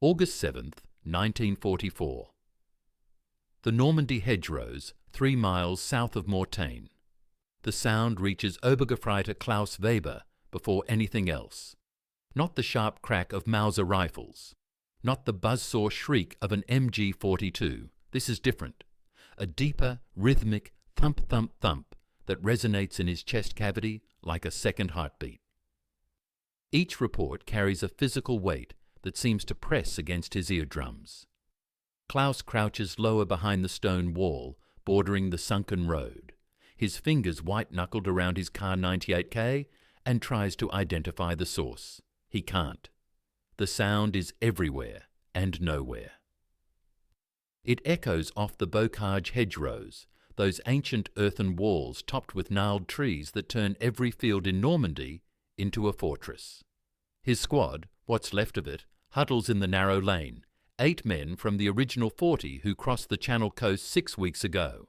August 7th, 1944. The Normandy hedgerows, 3 miles south of Mortain. The sound reaches Obergefreiter Klaus Weber before anything else. Not the sharp crack of Mauser rifles. Not the buzzsaw shriek of an MG-42. This is different. A deeper, rhythmic thump, thump, thump that resonates in his chest cavity like a second heartbeat. Each report carries a physical weight that seems to press against his eardrums. Klaus crouches lower behind the stone wall bordering the sunken road, his fingers white-knuckled around his Kar 98K, and tries to identify the source. He can't. The sound is everywhere and nowhere. It echoes off the bocage hedgerows, those ancient earthen walls topped with gnarled trees that turn every field in Normandy into a fortress. His squad, what's left of it, huddles in the narrow lane, 8 men from the original 40 who crossed the Channel coast 6 weeks ago.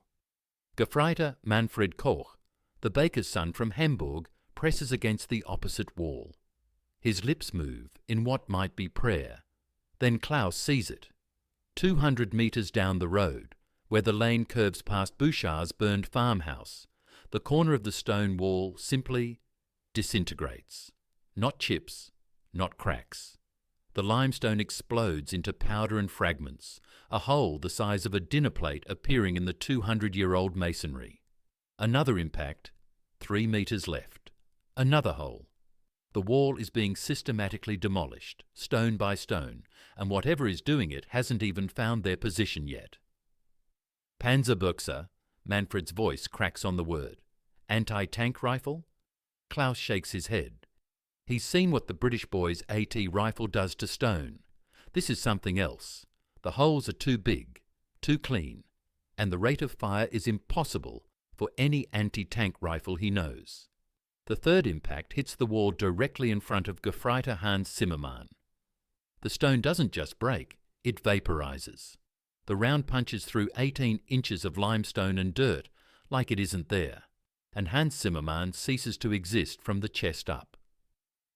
Gefreiter Manfred Koch, the baker's son from Hamburg, presses against the opposite wall. His lips move in what might be prayer. Then Klaus sees it. 200 metres down the road, where the lane curves past Bouchard's burned farmhouse, the corner of the stone wall simply disintegrates. Not chips, not cracks. The limestone explodes into powder and fragments, a hole the size of a dinner plate appearing in the 200-year-old masonry. Another impact, 3 metres left. Another hole. The wall is being systematically demolished, stone by stone, and whatever is doing it hasn't even found their position yet. Panzerbuchse, Manfred's voice cracks on the word. Anti-tank rifle? Klaus shakes his head. He's seen what the British boy's AT rifle does to stone. This is something else. The holes are too big, too clean, and the rate of fire is impossible for any anti-tank rifle he knows. The third impact hits the wall directly in front of Gefreiter Hans Zimmermann. The stone doesn't just break, it vaporizes. The round punches through 18 inches of limestone and dirt like it isn't there, and Hans Zimmermann ceases to exist from the chest up.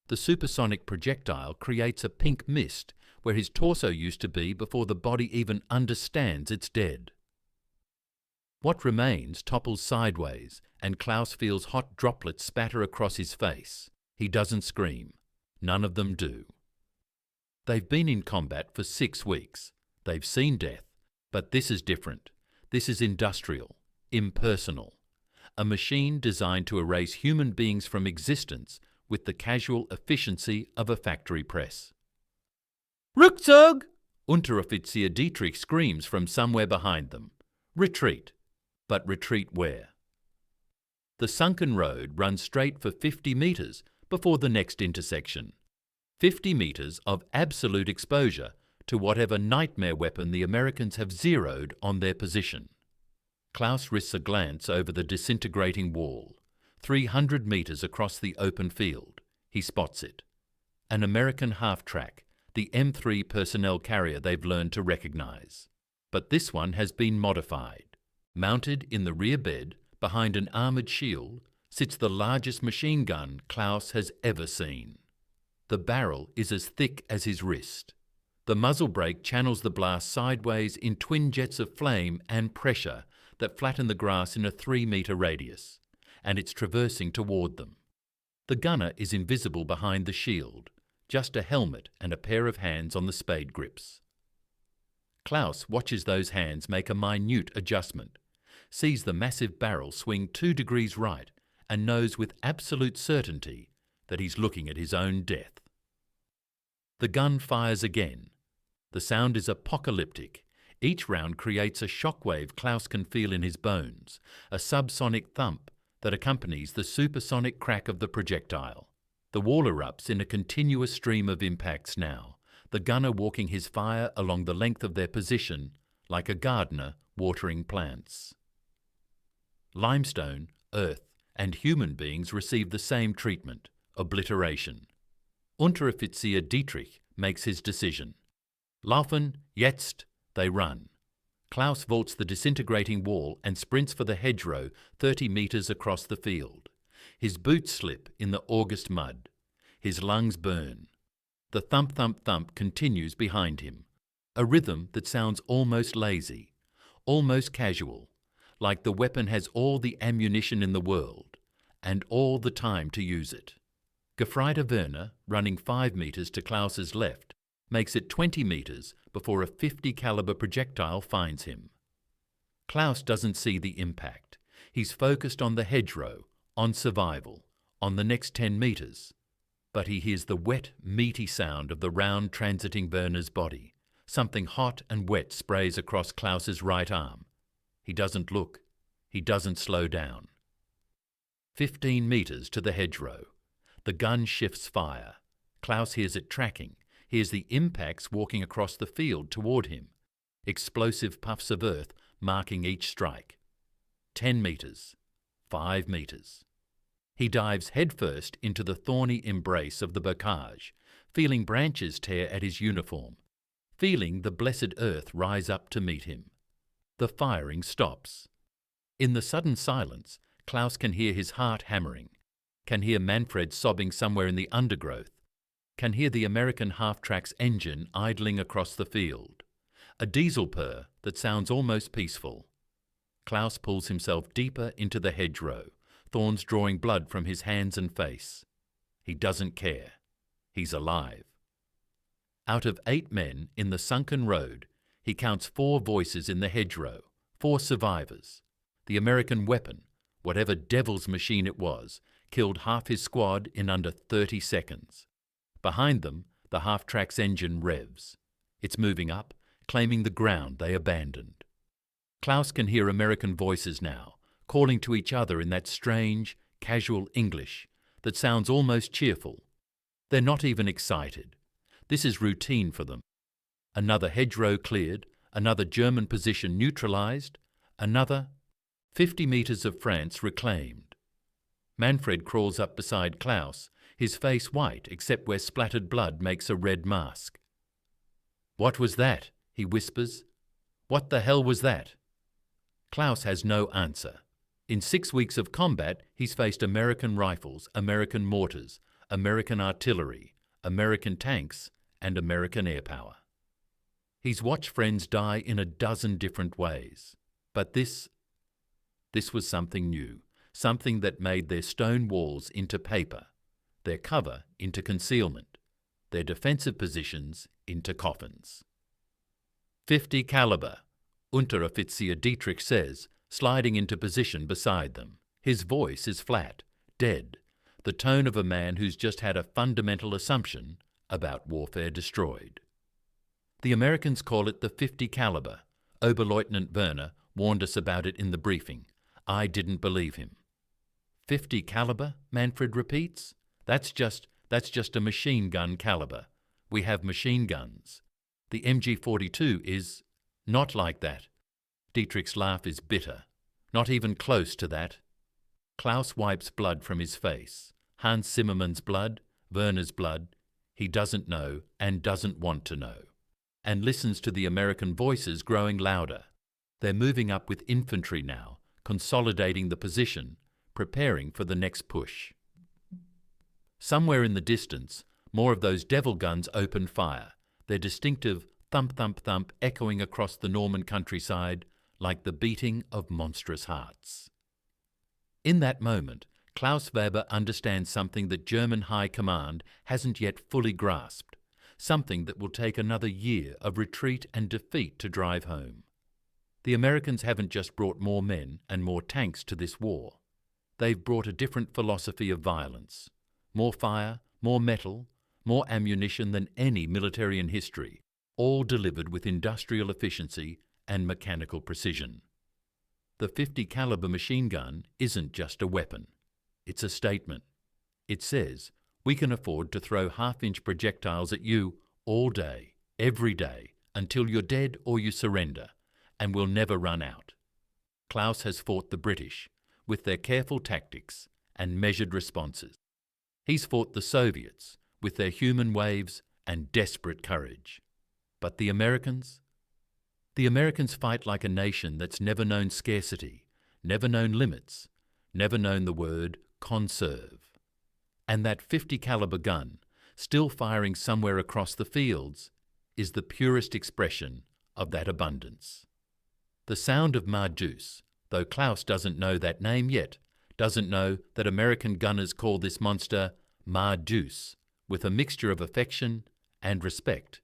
The supersonic projectile creates a pink mist where his torso used to be before the body even understands it's dead. What remains topples sideways, and Klaus feels hot droplets spatter across his face. He doesn't scream. None of them do. They've been in combat for 6 weeks. They've seen death. But this is different. This is industrial, impersonal. A machine designed to erase human beings from existence with the casual efficiency of a factory press. Rückzug! Unteroffizier Dietrich screams from somewhere behind them. Retreat. But retreat where? The sunken road runs straight for 50 metres before the next intersection. 50 metres of absolute exposure to whatever nightmare weapon the Americans have zeroed on their position. Klaus risks a glance over the disintegrating wall. 300 metres across the open field. He spots it. An American half-track, the M3 personnel carrier they've learned to recognise. But this one has been modified. Mounted in the rear bed, behind an armoured shield, sits the largest machine gun Klaus has ever seen. The barrel is as thick as his wrist. The muzzle brake channels the blast sideways in twin jets of flame and pressure that flatten the grass in a 3-metre radius, and it's traversing toward them. The gunner is invisible behind the shield, just a helmet and a pair of hands on the spade grips. Klaus watches those hands make a minute adjustment, sees the massive barrel swing 2 degrees right, and knows with absolute certainty that he's looking at his own death. The gun fires again. The sound is apocalyptic. Each round creates a shockwave Klaus can feel in his bones, a subsonic thump that accompanies the supersonic crack of the projectile. The wall erupts in a continuous stream of impacts now, the gunner walking his fire along the length of their position like a gardener watering plants. Limestone, earth, and human beings receive the same treatment, obliteration. Unteroffizier Dietrich makes his decision. Laufen, jetzt, they run. Klaus vaults the disintegrating wall and sprints for the hedgerow 30 metres across the field. His boots slip in the August mud. His lungs burn. The thump, thump, thump continues behind him, a rhythm that sounds almost lazy, almost casual, like the weapon has all the ammunition in the world and all the time to use it. Gefreiter Werner, running 5 meters to Klaus's left, makes it 20 meters before a 50 caliber projectile finds him. Klaus doesn't see the impact. He's focused on the hedgerow, on survival, on the next 10 meters. But he hears the wet, meaty sound of the round transiting Werner's body. Something hot and wet sprays across Klaus's right arm. He doesn't look. He doesn't slow down. 15 meters to the hedgerow. The gun shifts fire. Klaus hears it tracking, hears the impacts walking across the field toward him. Explosive puffs of earth marking each strike. 10 meters. 5 meters. He dives headfirst into the thorny embrace of the bocage, feeling branches tear at his uniform, feeling the blessed earth rise up to meet him. The firing stops. In the sudden silence, Klaus can hear his heart hammering, can hear Manfred sobbing somewhere in the undergrowth, can hear the American half-track's engine idling across the field, a diesel purr that sounds almost peaceful. Klaus pulls himself deeper into the hedgerow, thorns drawing blood from his hands and face. He doesn't care. He's alive. Out of 8 men in the sunken road, he counts 4 voices in the hedgerow, 4 survivors. The American weapon, whatever devil's machine it was, killed half his squad in under 30 seconds. Behind them, the half-track's engine revs. It's moving up, claiming the ground they abandoned. Klaus can hear American voices now, calling to each other in that strange, casual English that sounds almost cheerful. They're not even excited. This is routine for them. Another hedgerow cleared, another German position neutralized, another 50 meters of France reclaimed. Manfred crawls up beside Klaus, his face white except where splattered blood makes a red mask. "What was that?" he whispers. "What the hell was that?" Klaus has no answer. In 6 weeks of combat, he's faced American rifles, American mortars, American artillery, American tanks, and American air power. He's watched friends die in a dozen different ways. But this was something new, something that made their stone walls into paper, their cover into concealment, their defensive positions into coffins. 50 caliber, Unteroffizier Dietrich says, sliding into position beside them. His voice is flat, dead, the tone of a man who's just had a fundamental assumption about warfare destroyed. The Americans call it the 50 caliber. Oberleutnant Werner warned us about it in the briefing. I didn't believe him. 50 caliber, Manfred repeats. That's just a machine gun caliber. We have machine guns. The MG42 is not like that. Dietrich's laugh is bitter. Not even close to that. Klaus wipes blood from his face. Hans Zimmermann's blood, Werner's blood. He doesn't know and doesn't want to know. And listens to the American voices growing louder. They're moving up with infantry now, consolidating the position, preparing for the next push. Somewhere in the distance, more of those devil guns open fire, their distinctive thump, thump, thump echoing across the Norman countryside like the beating of monstrous hearts. In that moment, Klaus Weber understands something that German High Command hasn't yet fully grasped, something that will take another year of retreat and defeat to drive home. The Americans haven't just brought more men and more tanks to this war. They've brought a different philosophy of violence. More fire, more metal, more ammunition than any military in history, all delivered with industrial efficiency and mechanical precision. The 50 caliber machine gun isn't just a weapon. It's a statement. It says, we can afford to throw half-inch projectiles at you all day, every day, until you're dead or you surrender, and we'll never run out. Klaus has fought the British with their careful tactics and measured responses. He's fought the Soviets with their human waves and desperate courage. But the Americans? The Americans fight like a nation that's never known scarcity, never known limits, never known the word conserve. And that 50 caliber gun, still firing somewhere across the fields, is the purest expression of that abundance. The sound of Deuce, though Klaus doesn't know that name yet, doesn't know that American gunners call this monster Deuce, with a mixture of affection and respect,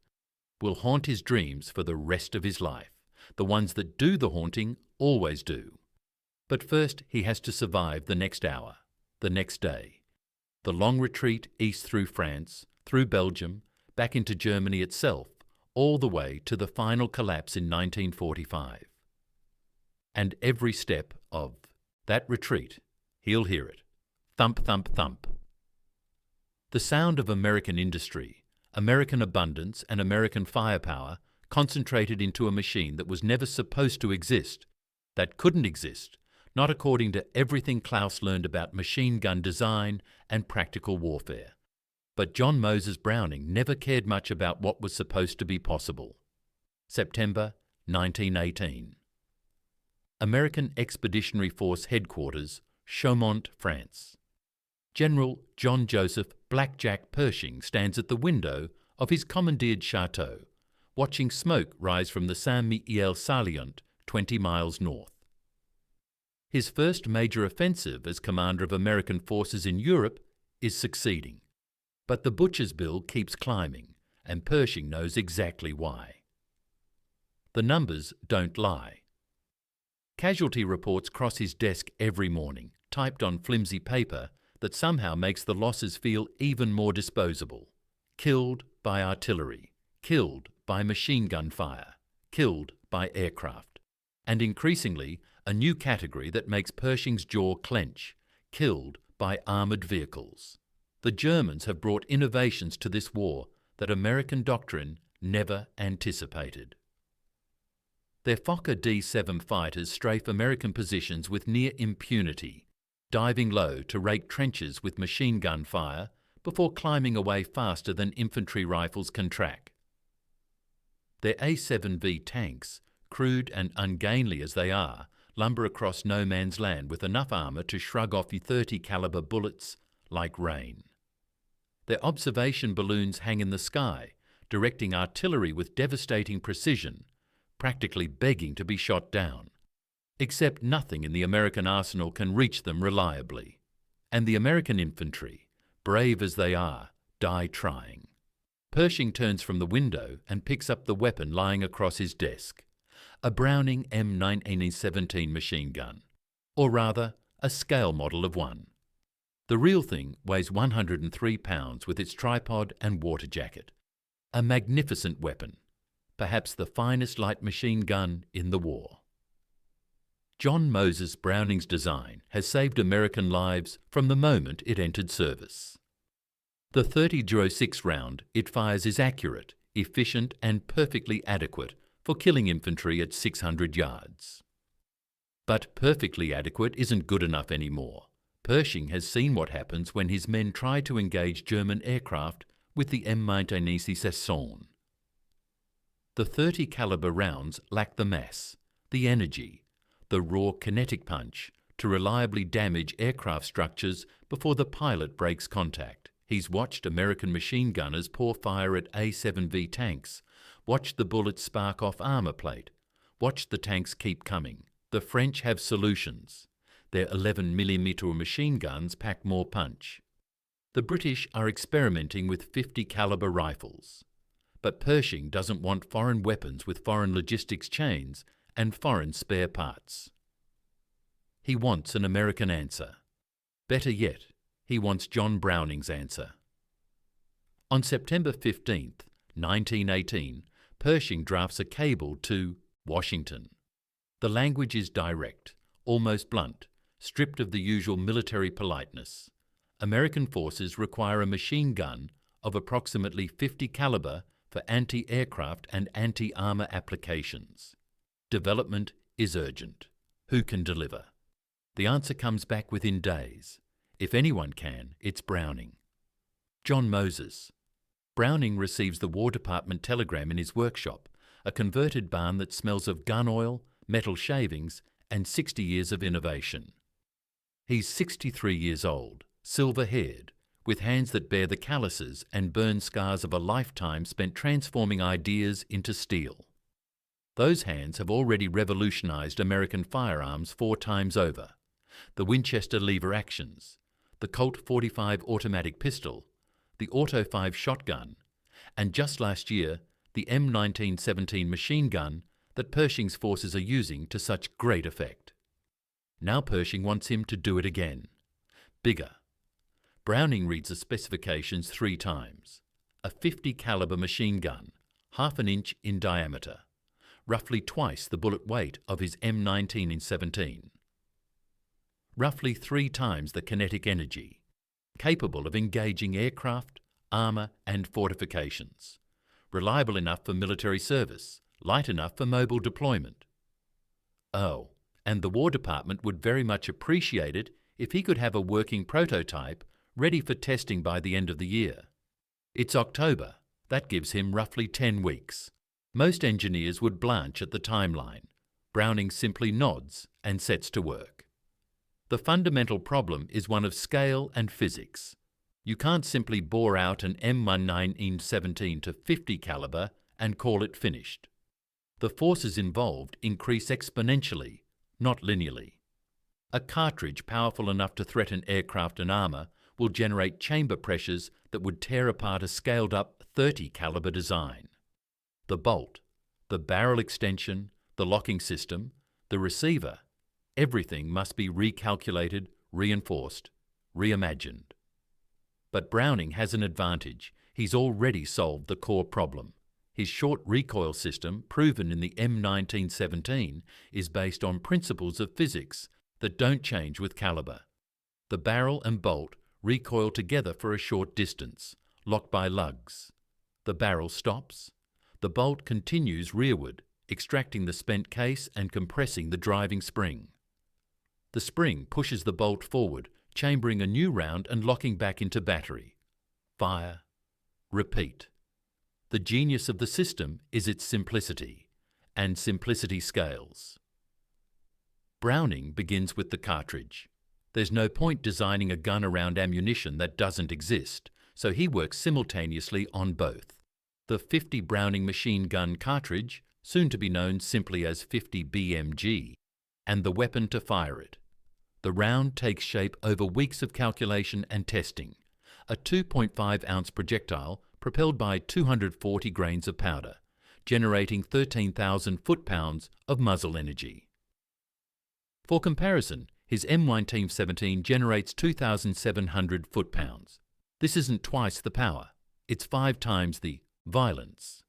will haunt his dreams for the rest of his life. The ones that do the haunting always do. But first he has to survive the next hour, the next day. The long retreat east through France, through Belgium, back into Germany itself, all the way to the final collapse in 1945. And every step of that retreat, he'll hear it. Thump, thump, thump. The sound of American industry, American abundance and American firepower concentrated into a machine that was never supposed to exist, that couldn't exist, not according to everything Klaus learned about machine gun design and practical warfare. But John Moses Browning never cared much about what was supposed to be possible. September 1918. American Expeditionary Force Headquarters, Chaumont, France. General John Joseph Blackjack Pershing stands at the window of his commandeered chateau, watching smoke rise from the Saint-Mihiel salient 20 miles north. His first major offensive as commander of American forces in Europe is succeeding. But the butcher's bill keeps climbing, and Pershing knows exactly why. The numbers don't lie. Casualty reports cross his desk every morning, typed on flimsy paper that somehow makes the losses feel even more disposable. Killed by artillery, killed by machine gun fire, killed by aircraft. And increasingly, a new category that makes Pershing's jaw clench, killed by armoured vehicles. The Germans have brought innovations to this war that American doctrine never anticipated. Their Fokker D-7 fighters strafe American positions with near impunity, diving low to rake trenches with machine gun fire before climbing away faster than infantry rifles can track. Their A-7V tanks, crude and ungainly as they are, lumber across no man's land with enough armour to shrug off .30 caliber bullets like rain. Their observation balloons hang in the sky, directing artillery with devastating precision, practically begging to be shot down. Except nothing in the American arsenal can reach them reliably. And the American infantry, brave as they are, die trying. Pershing turns from the window and picks up the weapon lying across his desk. A Browning M1917 machine gun, or rather, a scale model of one. The real thing weighs 103 pounds with its tripod and water jacket. A magnificent weapon, perhaps the finest light machine gun in the war. John Moses Browning's design has saved American lives from the moment it entered service. The .30-06 round it fires is accurate, efficient and perfectly adequate for killing infantry at 600 yards. But perfectly adequate isn't good enough anymore. Pershing has seen what happens when his men try to engage German aircraft with the M1917. The .30 caliber rounds lack the mass, the energy, the raw kinetic punch to reliably damage aircraft structures before the pilot breaks contact. He's watched American machine gunners pour fire at A-7V tanks, watched the bullets spark off armour plate, watched the tanks keep coming. The French have solutions. Their 11mm machine guns pack more punch. The British are experimenting with .50 caliber rifles. But Pershing doesn't want foreign weapons with foreign logistics chains and foreign spare parts. He wants an American answer. Better yet, he wants John Browning's answer. On September 15th, 1918, Pershing drafts a cable to Washington. The language is direct, almost blunt, stripped of the usual military politeness. American forces require a machine gun of approximately .50 caliber for anti-aircraft and anti-armour applications. Development is urgent. Who can deliver? The answer comes back within days. If anyone can, it's Browning. John Moses. Browning receives the War Department telegram in his workshop, a converted barn that smells of gun oil, metal shavings, and 60 years of innovation. He's 63 years old, silver-haired, with hands that bear the calluses and burn scars of a lifetime spent transforming ideas into steel. Those hands have already revolutionized American firearms 4 times over. The Winchester lever actions, the Colt 45 automatic pistol, the Auto 5 shotgun, and just last year, the M1917 machine gun that Pershing's forces are using to such great effect. Now Pershing wants him to do it again. Bigger. Browning reads the specifications 3 times. A 50 caliber machine gun, half an inch in diameter, roughly twice the bullet weight of his M1917. Roughly 3 times the kinetic energy, capable of engaging aircraft, armour and fortifications, reliable enough for military service, light enough for mobile deployment. Oh, and the War Department would very much appreciate it if he could have a working prototype ready for testing by the end of the year. It's October. That gives him roughly 10 weeks. Most engineers would blanch at the timeline. Browning simply nods and sets to work. The fundamental problem is one of scale and physics. You can't simply bore out an M1917 to 50 caliber and call it finished. The forces involved increase exponentially, not linearly. A cartridge powerful enough to threaten aircraft and armour will generate chamber pressures that would tear apart a scaled-up 30 caliber design. The bolt, the barrel extension, the locking system, the receiver, everything must be recalculated, reinforced, reimagined. But Browning has an advantage. He's already solved the core problem. His short recoil system, proven in the M1917, is based on principles of physics that don't change with caliber. The barrel and bolt recoil together for a short distance, locked by lugs. The barrel stops. The bolt continues rearward, extracting the spent case and compressing the driving spring. The spring pushes the bolt forward, chambering a new round and locking back into battery. Fire. Repeat. The genius of the system is its simplicity, and simplicity scales. Browning begins with the cartridge. There's no point designing a gun around ammunition that doesn't exist, so he works simultaneously on both. The 50 Browning machine gun cartridge, soon to be known simply as 50 BMG, and the weapon to fire it. The round takes shape over weeks of calculation and testing. A 2.5-ounce projectile propelled by 240 grains of powder, generating 13,000 foot-pounds of muzzle energy. For comparison, his M1917 generates 2,700 foot-pounds. This isn't twice the power, it's 5 times the violence.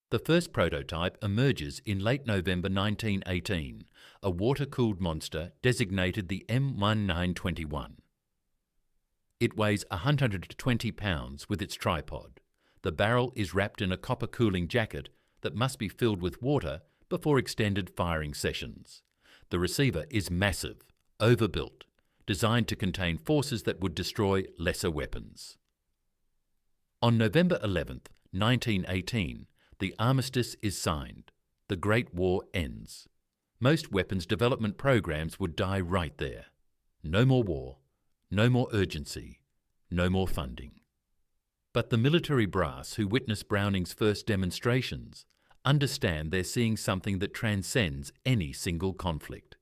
The first prototype emerges in late November 1918, a water-cooled monster designated the M1921. It weighs 120 pounds with its tripod. The barrel is wrapped in a copper cooling jacket that must be filled with water before extended firing sessions. The receiver is massive, overbuilt, designed to contain forces that would destroy lesser weapons. On November 11, 1918, the armistice is signed. The Great War ends. Most weapons development programs would die right there. No more war, no more urgency, no more funding. But the military brass who witnessed Browning's first demonstrations understand they're seeing something that transcends any single conflict.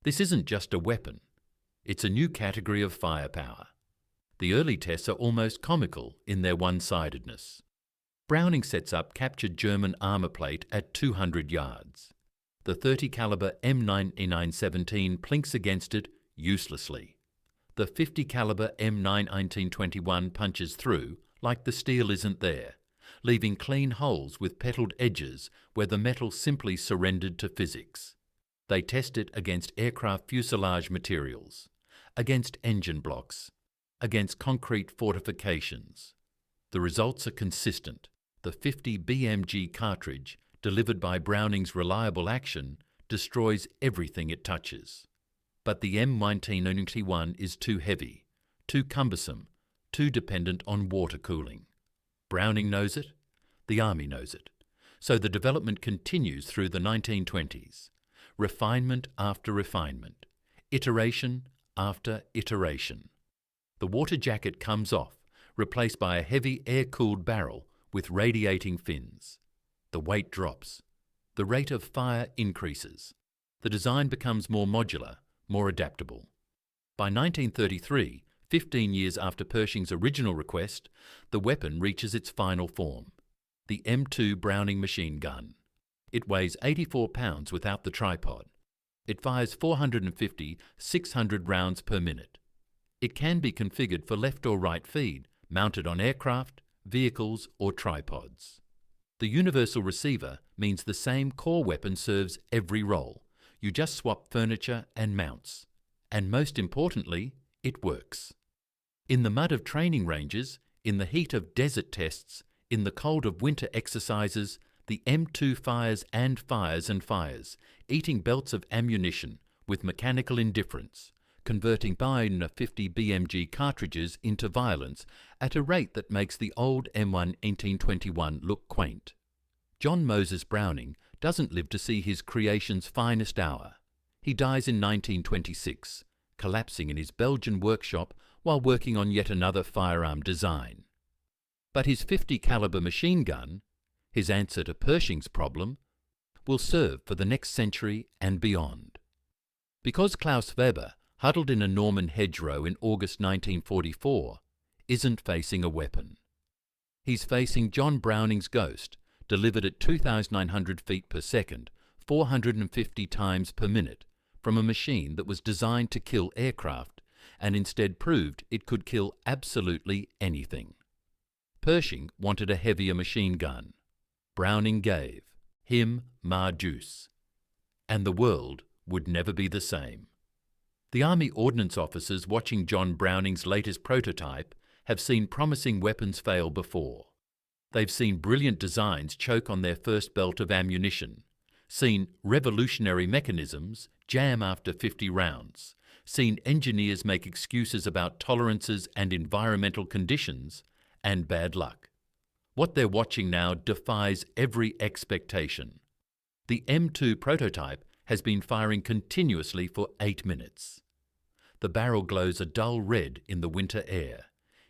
This isn't just a weapon. It's a new category of firepower. The early tests are almost comical in their one-sidedness. Browning sets up captured German armour plate at 200 yards. The 30 caliber M1917 plinks against it uselessly. The 50 caliber M1921 punches through like the steel isn't there, leaving clean holes with petalled edges where the metal simply surrendered to physics. They test it against aircraft fuselage materials, against engine blocks, against concrete fortifications. The results are consistent. The 50 BMG cartridge, delivered by Browning's reliable action, destroys everything it touches. But the M1921 is too heavy, too cumbersome, too dependent on water cooling. Browning knows it, the Army knows it. So the development continues through the 1920s. Refinement after refinement, iteration after iteration. The water jacket comes off, replaced by a heavy air-cooled barrel with radiating fins. The weight drops. The rate of fire increases. The design becomes more modular, more adaptable. By 1933, 15 years after Pershing's original request, the weapon reaches its final form, the M2 Browning machine gun. It weighs 84 pounds without the tripod. It fires 450, 600 rounds per minute. It can be configured for left or right feed, mounted on aircraft, vehicles or tripods. The universal receiver means the same core weapon serves every role. You just swap furniture and mounts. And most importantly, it works. In the mud of training ranges, in the heat of desert tests, in the cold of winter exercises, the M2 fires and fires and fires, eating belts of ammunition with mechanical indifference, converting 50 BMG cartridges into violence at a rate that makes the old M1 1821 look quaint. John Moses Browning doesn't live to see his creation's finest hour. He dies in 1926, collapsing in his Belgian workshop while working on yet another firearm design. But his .50 caliber machine gun, his answer to Pershing's problem, will serve for the next century and beyond. Because Klaus Weber, huddled in a Norman hedgerow in August 1944, isn't facing a weapon. He's facing John Browning's ghost, delivered at 2,900 feet per second, 450 times per minute, from a machine that was designed to kill aircraft and instead proved it could kill absolutely anything. Pershing wanted a heavier machine gun. Browning gave him Deuce. And the world would never be the same. The Army Ordnance officers watching John Browning's latest prototype have seen promising weapons fail before. They've seen brilliant designs choke on their first belt of ammunition, seen revolutionary mechanisms jam after 50 rounds, seen engineers make excuses about tolerances and environmental conditions, and bad luck. What they're watching now defies every expectation. The M2 prototype has been firing continuously for 8 minutes. The barrel glows a dull red in the winter air,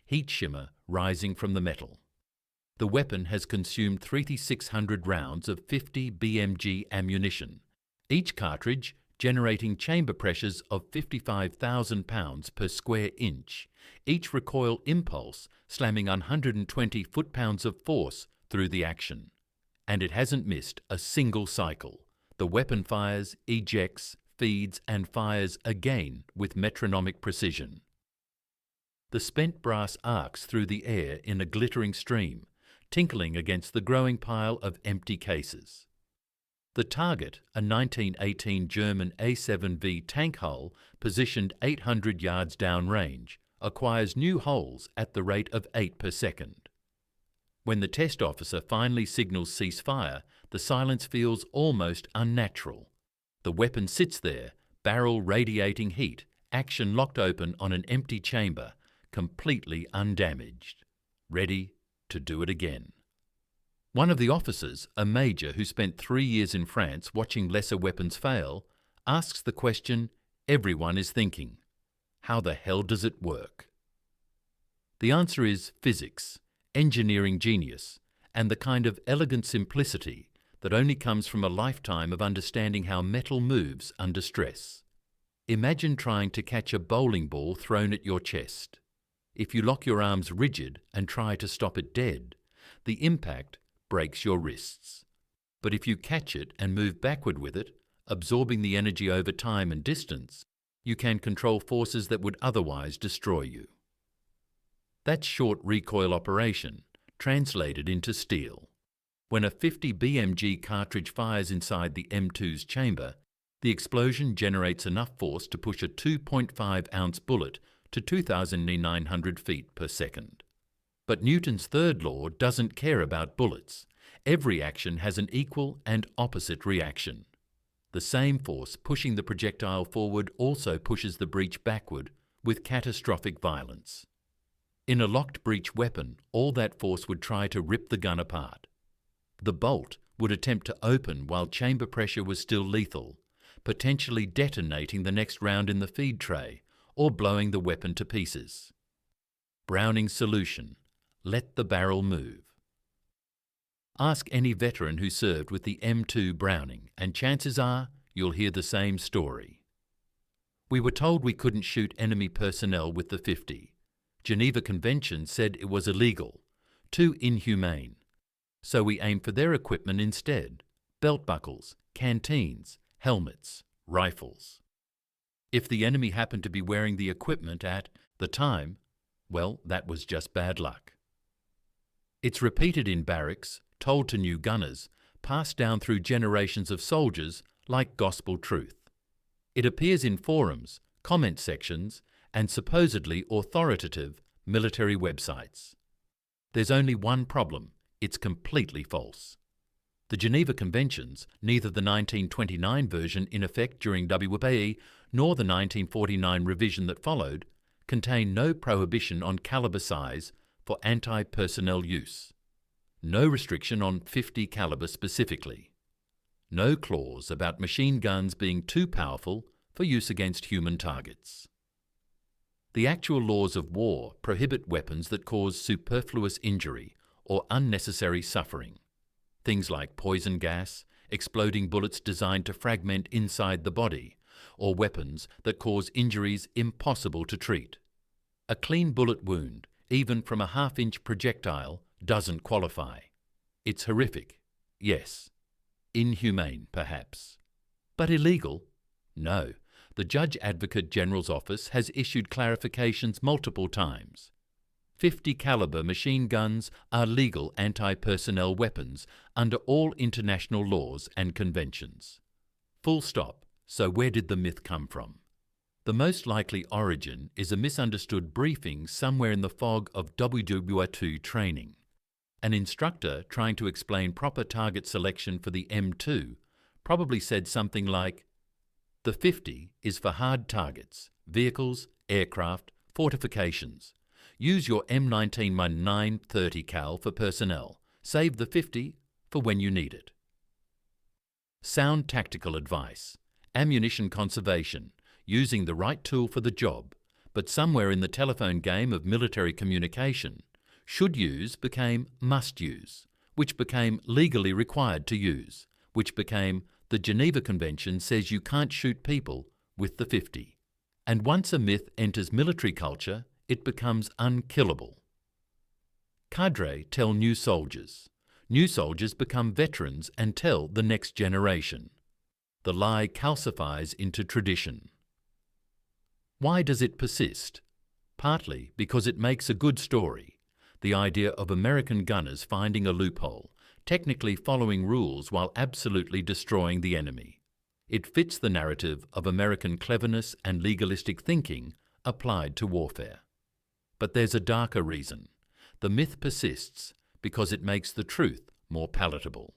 heat shimmer rising from the metal. The weapon has consumed 3,600 rounds of 50 BMG ammunition, each cartridge generating chamber pressures of 55,000 pounds per square inch, each recoil impulse slamming 120 foot-pounds of force through the action. And it hasn't missed a single cycle. The weapon fires, ejects, feeds and fires again with metronomic precision. The spent brass arcs through the air in a glittering stream, tinkling against the growing pile of empty cases. The target, a 1918 German A7V tank hull positioned 800 yards downrange, acquires new holes at the rate of 8 per second. When the test officer finally signals ceasefire, the silence feels almost unnatural. The weapon sits there, barrel radiating heat, action locked open on an empty chamber, completely undamaged, ready to do it again. One of the officers, a major who spent 3 years in France watching lesser weapons fail, asks the question everyone is thinking: how the hell does it work? The answer is physics, engineering genius, and the kind of elegant simplicity that only comes from a lifetime of understanding how metal moves under stress. Imagine trying to catch a bowling ball thrown at your chest. If you lock your arms rigid and try to stop it dead, the impact breaks your wrists. But if you catch it and move backward with it, absorbing the energy over time and distance, you can control forces that would otherwise destroy you. That's short recoil operation, translated into steel. When a 50 BMG cartridge fires inside the M2's chamber, the explosion generates enough force to push a 2.5-ounce bullet to 2,900 feet per second. But Newton's third law doesn't care about bullets. Every action has an equal and opposite reaction. The same force pushing the projectile forward also pushes the breech backward with catastrophic violence. In a locked breech weapon, all that force would try to rip the gun apart. The bolt would attempt to open while chamber pressure was still lethal, potentially detonating the next round in the feed tray or blowing the weapon to pieces. Browning's solution: let the barrel move. Ask any veteran who served with the M2 Browning, and chances are you'll hear the same story. We were told we couldn't shoot enemy personnel with the 50. Geneva Convention said it was illegal, too inhumane. So we aimed for their equipment instead: belt buckles, canteens, helmets, rifles. If the enemy happened to be wearing the equipment at the time, well, that was just bad luck. It's repeated in barracks, told to new gunners, passed down through generations of soldiers like gospel truth. It appears in forums, comment sections, and supposedly authoritative military websites. There's only one problem: it's completely false. The Geneva Conventions, neither the 1929 version in effect during WPE nor the 1949 revision that followed, contain no prohibition on caliber size for anti-personnel use, no restriction on .50 caliber specifically, no clause about machine guns being too powerful for use against human targets. The actual laws of war prohibit weapons that cause superfluous injury or unnecessary suffering. Things like poison gas, exploding bullets designed to fragment inside the body, or weapons that cause injuries impossible to treat. A clean bullet wound, even from a half-inch projectile, doesn't qualify. It's horrific, yes. Inhumane, perhaps. But illegal? No. The Judge Advocate General's Office has issued clarifications multiple times. .50 caliber machine guns are legal anti-personnel weapons under all international laws and conventions. Full stop. So where did the myth come from? The most likely origin is a misunderstood briefing somewhere in the fog of WW2 training. An instructor trying to explain proper target selection for the M2 probably said something like, "The 50 is for hard targets, vehicles, aircraft, fortifications. Use your M19-9 30 cal for personnel. Save the 50 for when you need it." Sound tactical advice. Ammunition conservation, using the right tool for the job, but somewhere in the telephone game of military communication, should use became must use, which became legally required to use, which became the Geneva Convention says you can't shoot people with the 50. And once a myth enters military culture, it becomes unkillable. Cadre tell new soldiers. New soldiers become veterans and tell the next generation. The lie calcifies into tradition. Why does it persist? Partly because it makes a good story. The idea of American gunners finding a loophole, technically following rules while absolutely destroying the enemy. It fits the narrative of American cleverness and legalistic thinking applied to warfare. But there's a darker reason. The myth persists because it makes the truth more palatable.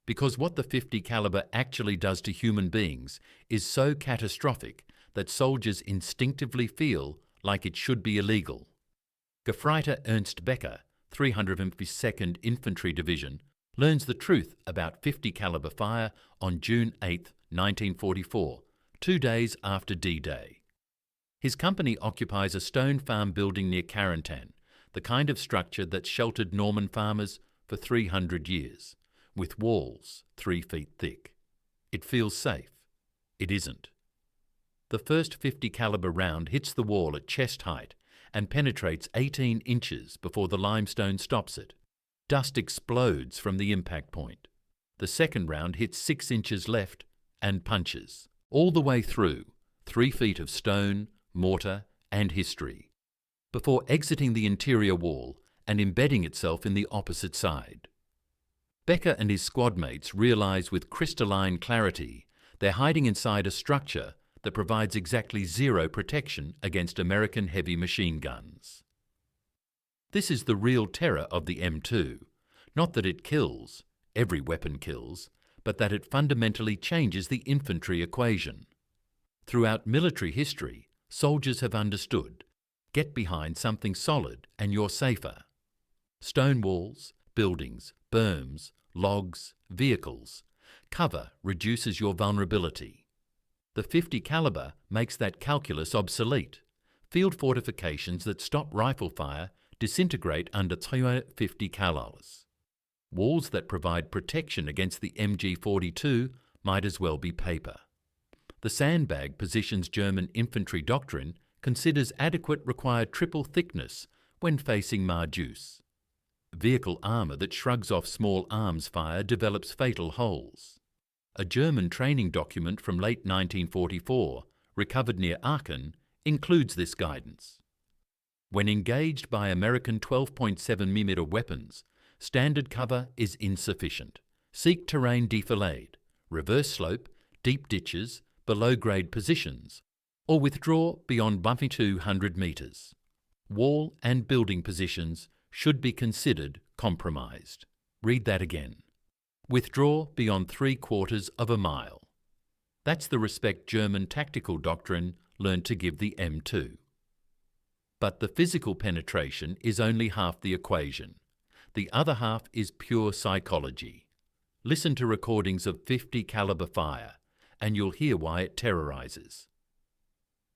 Because what the .50 caliber actually does to human beings is so catastrophic that soldiers instinctively feel like it should be illegal. Gefreiter Ernst Becker, 352nd Infantry Division, learns the truth about .50 caliber fire on June 8, 1944, 2 days after D-Day. His company occupies a stone farm building near Carentan, the kind of structure that sheltered Norman farmers for 300 years. With walls 3 feet thick. It feels safe. It isn't. The first .50 caliber round hits the wall at chest height and penetrates 18 inches before the limestone stops it. Dust explodes from the impact point. The second round hits 6 inches left and punches. All the way through, 3 feet of stone, mortar and history, before exiting the interior wall and embedding itself in the opposite side. Becker and his squad mates realise with crystalline clarity they're hiding inside a structure that provides exactly zero protection against American heavy machine guns. This is the real terror of the M2, not that it kills, every weapon kills, but that it fundamentally changes the infantry equation. Throughout military history, soldiers have understood, get behind something solid and you're safer. Stone walls, buildings, berms, logs, vehicles. Cover reduces your vulnerability. The .50 caliber makes that calculus obsolete. field fortifications that stop rifle fire disintegrate under 350 calories. Walls that provide protection against the MG42 might as well be paper. The sandbag positions German infantry doctrine considers adequate required triple thickness when facing Deuce. Vehicle armour that shrugs off small arms fire develops fatal holes. A German training document from late 1944, recovered near Aachen, includes this guidance. When engaged by American 12.7mm weapons, standard cover is insufficient. Seek terrain defilade, reverse slope, deep ditches, below-grade positions, or withdraw beyond 200 metres. Wall and building positions should be considered compromised. Read that again. Withdraw beyond 3/4 of a mile. That's the respect German tactical doctrine learned to give the M2. But the physical penetration is only half the equation. The other half is pure psychology. Listen to recordings of 50 caliber fire, and you'll hear why it terrorizes.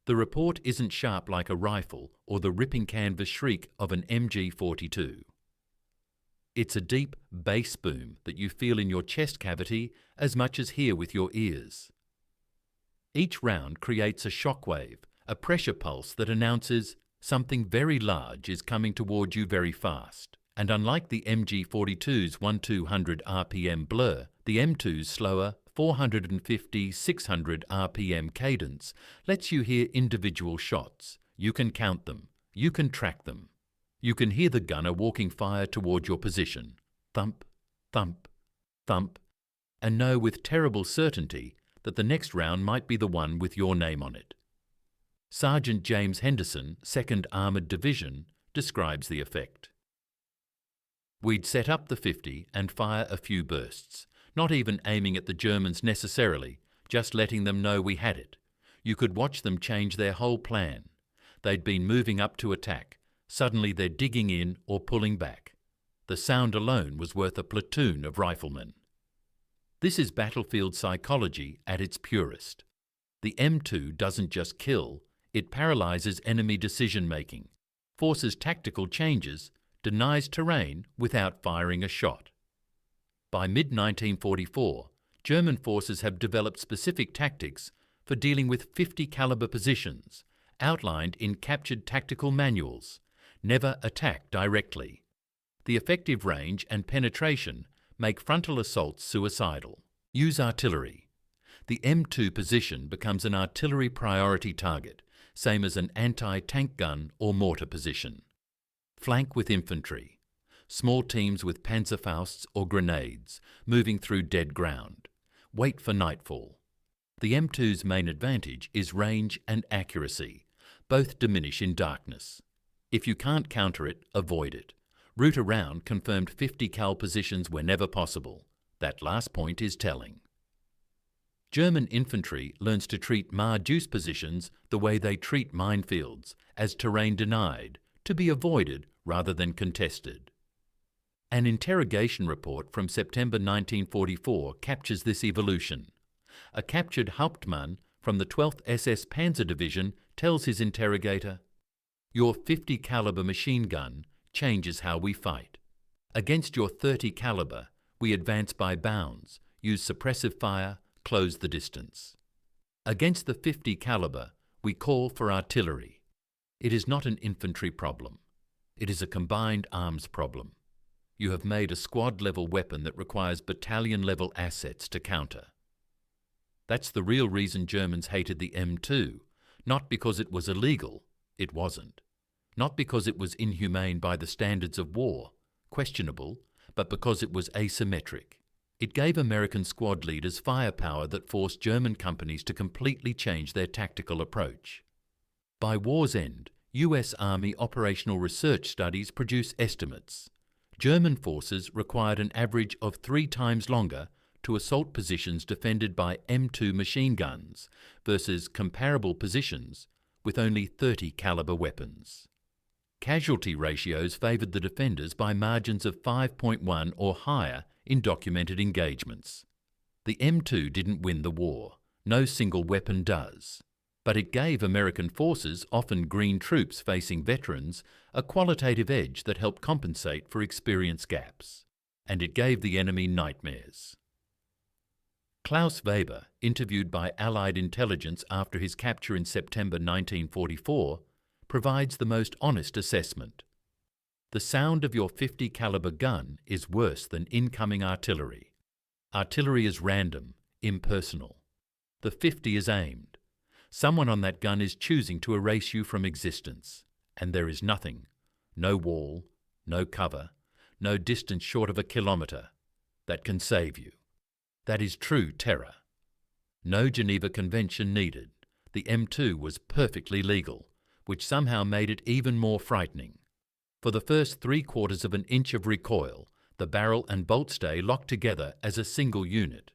The report isn't sharp like a rifle or the ripping canvas shriek of an MG42. It's a deep bass boom that you feel in your chest cavity as much as hear with your ears. Each round creates a shockwave, a pressure pulse that announces something very large is coming toward you very fast. And unlike the MG42's 1200 RPM blur, the M2's slower 450-600 RPM cadence lets you hear individual shots. You can count them. You can track them. You can hear the gunner walking fire toward your position. Thump, thump, thump, and know with terrible certainty that the next round might be the one with your name on it. Sergeant James Henderson, 2nd Armoured Division, describes the effect. We'd set up the 50 and fire a few bursts, not even aiming at the Germans necessarily, just letting them know we had it. You could watch them change their whole plan. They'd been moving up to attack. Suddenly they're digging in or pulling back. The sound alone was worth a platoon of riflemen. This is battlefield psychology at its purest. The M2 doesn't just kill, it paralyzes enemy decision-making, forces tactical changes, denies terrain without firing a shot. By mid-1944, German forces have developed specific tactics for dealing with 50 caliber positions, outlined in captured tactical manuals. Never attack directly. The effective range and penetration make frontal assaults suicidal. Use artillery. The M2 position becomes an artillery priority target, same as an anti-tank gun or mortar position. Flank with infantry. Small teams with Panzerfausts or grenades, moving through dead ground. Wait for nightfall. The M2's main advantage is range and accuracy. Both diminish in darkness. If you can't counter it, avoid it. Route around confirmed 50 cal positions whenever possible. That last point is telling. German infantry learns to treat Deuce positions the way they treat minefields, as terrain denied, to be avoided rather than contested. An interrogation report from September 1944 captures this evolution. A captured Hauptmann from the 12th SS Panzer Division tells his interrogator, "Your 50 caliber machine gun changes how we fight. Against your 30 caliber, we advance by bounds, use suppressive fire, close the distance. Against the 50 caliber, we call for artillery. It is not an infantry problem. It is a combined arms problem. You have made a squad-level weapon that requires battalion-level assets to counter." That's the real reason Germans hated the M2, not because it was illegal. It wasn't. Not because it was inhumane by the standards of war, questionable, but because it was asymmetric. It gave American squad leaders firepower that forced German companies to completely change their tactical approach. By war's end, US Army operational research studies produce estimates. German forces required an average of 3 times longer to assault positions defended by M2 machine guns versus comparable positions with only 30 caliber weapons. Casualty ratios favoured the defenders by margins of 5.1 or higher in documented engagements. The M2 didn't win the war. No single weapon does. But it gave American forces, often green troops facing veterans, a qualitative edge that helped compensate for experience gaps. And it gave the enemy nightmares. Klaus Weber, interviewed by Allied intelligence after his capture in September 1944, provides the most honest assessment. The sound of your .50 caliber gun is worse than incoming artillery. Artillery is random, impersonal. The .50 is aimed. Someone on that gun is choosing to erase you from existence, and there is nothing, no wall, no cover, no distance short of a kilometre, that can save you. That is true terror. No Geneva Convention needed. The M2 was perfectly legal, which somehow made it even more frightening. For the first 3/4 of an inch of recoil, the barrel and bolt stay locked together as a single unit.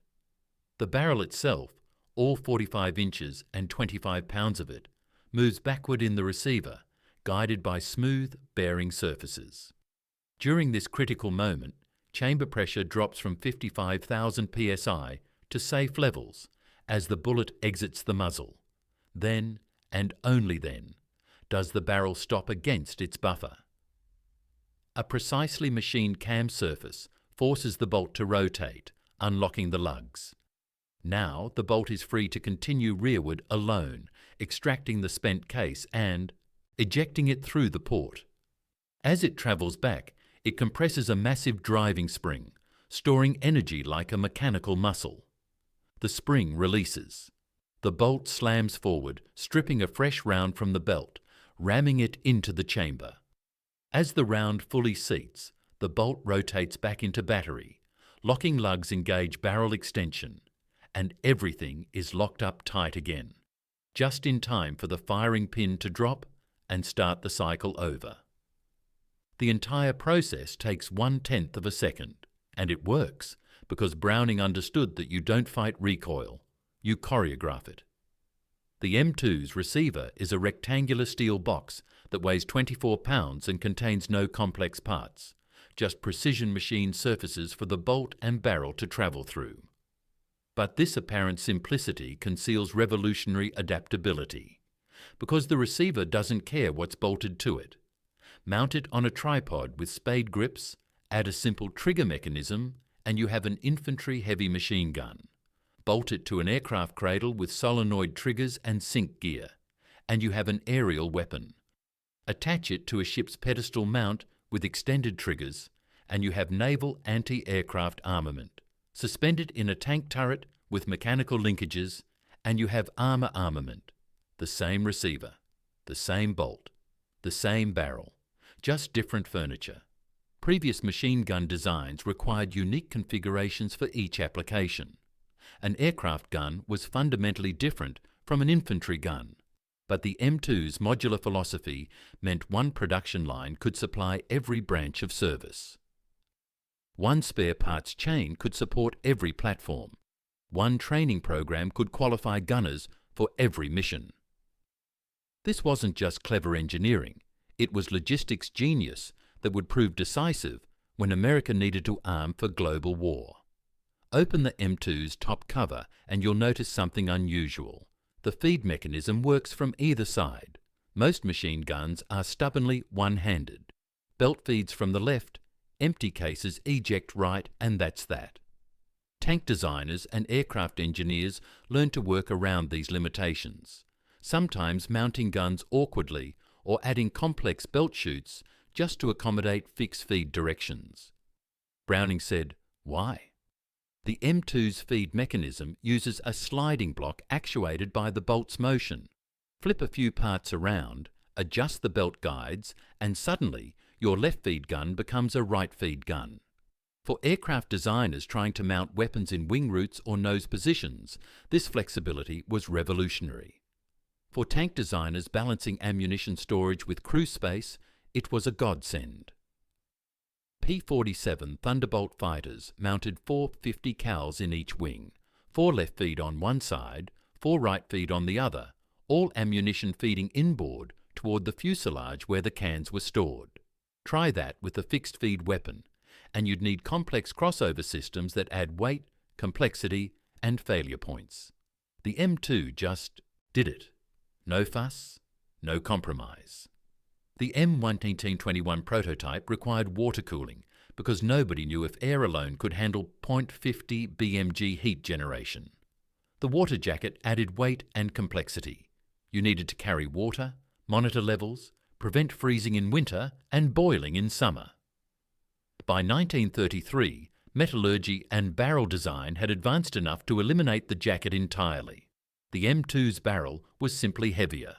The barrel itself, all 45 inches and 25 pounds of it, moves backward in the receiver, guided by smooth, bearing surfaces. During this critical moment, chamber pressure drops from 55,000 psi to safe levels as the bullet exits the muzzle. Then, and only then, does the barrel stop against its buffer. A precisely machined cam surface forces the bolt to rotate, unlocking the lugs. Now the bolt is free to continue rearward alone, extracting the spent case and ejecting it through the port. As it travels back, it compresses a massive driving spring, storing energy like a mechanical muscle. The spring releases. The bolt slams forward, stripping a fresh round from the belt, ramming it into the chamber. As the round fully seats, the bolt rotates back into battery, locking lugs engage barrel extension, and everything is locked up tight again, just in time for the firing pin to drop and start the cycle over. The entire process takes 1/10 of a second, and it works because Browning understood that you don't fight recoil, you choreograph it. The M2's receiver is a rectangular steel box that weighs 24 pounds and contains no complex parts, just precision machined surfaces for the bolt and barrel to travel through. But this apparent simplicity conceals revolutionary adaptability, because the receiver doesn't care what's bolted to it. Mount it on a tripod with spade grips, add a simple trigger mechanism, and you have an infantry heavy machine gun. Bolt it to an aircraft cradle with solenoid triggers and sync gear, and you have an aerial weapon. Attach it to a ship's pedestal mount with extended triggers, and you have naval anti-aircraft armament. Suspend it in a tank turret with mechanical linkages, and you have armour armament. The same receiver, the same bolt, the same barrel, just different furniture. Previous machine gun designs required unique configurations for each application. An aircraft gun was fundamentally different from an infantry gun, but the M2's modular philosophy meant one production line could supply every branch of service. One spare parts chain could support every platform. One training program could qualify gunners for every mission. This wasn't just clever engineering, it was logistics genius that would prove decisive when America needed to arm for global war. Open the M2's top cover and you'll notice something unusual. The feed mechanism works from either side. Most machine guns are stubbornly one-handed. Belt feeds from the left, empty cases eject right, and that's that. Tank designers and aircraft engineers learned to work around these limitations, sometimes mounting guns awkwardly or adding complex belt chutes just to accommodate fixed feed directions. Browning said, "Why?" The M2's feed mechanism uses a sliding block actuated by the bolt's motion. Flip a few parts around, adjust the belt guides, and suddenly your left feed gun becomes a right feed gun. For aircraft designers trying to mount weapons in wing roots or nose positions, this flexibility was revolutionary. For tank designers balancing ammunition storage with crew space, it was a godsend. P-47 Thunderbolt fighters mounted 4 50 cals in each wing, 4 left feed on one side, 4 right feed on the other, all ammunition feeding inboard toward the fuselage where the cans were stored. Try that with a fixed feed weapon, and you'd need complex crossover systems that add weight, complexity, and failure points. The M2 just did it. No fuss, no compromise. The M1921 prototype required water cooling because nobody knew if air alone could handle 0.50 BMG heat generation. The water jacket added weight and complexity. You needed to carry water, monitor levels, prevent freezing in winter and boiling in summer. By 1933, metallurgy and barrel design had advanced enough to eliminate the jacket entirely. The M2's barrel was simply heavier,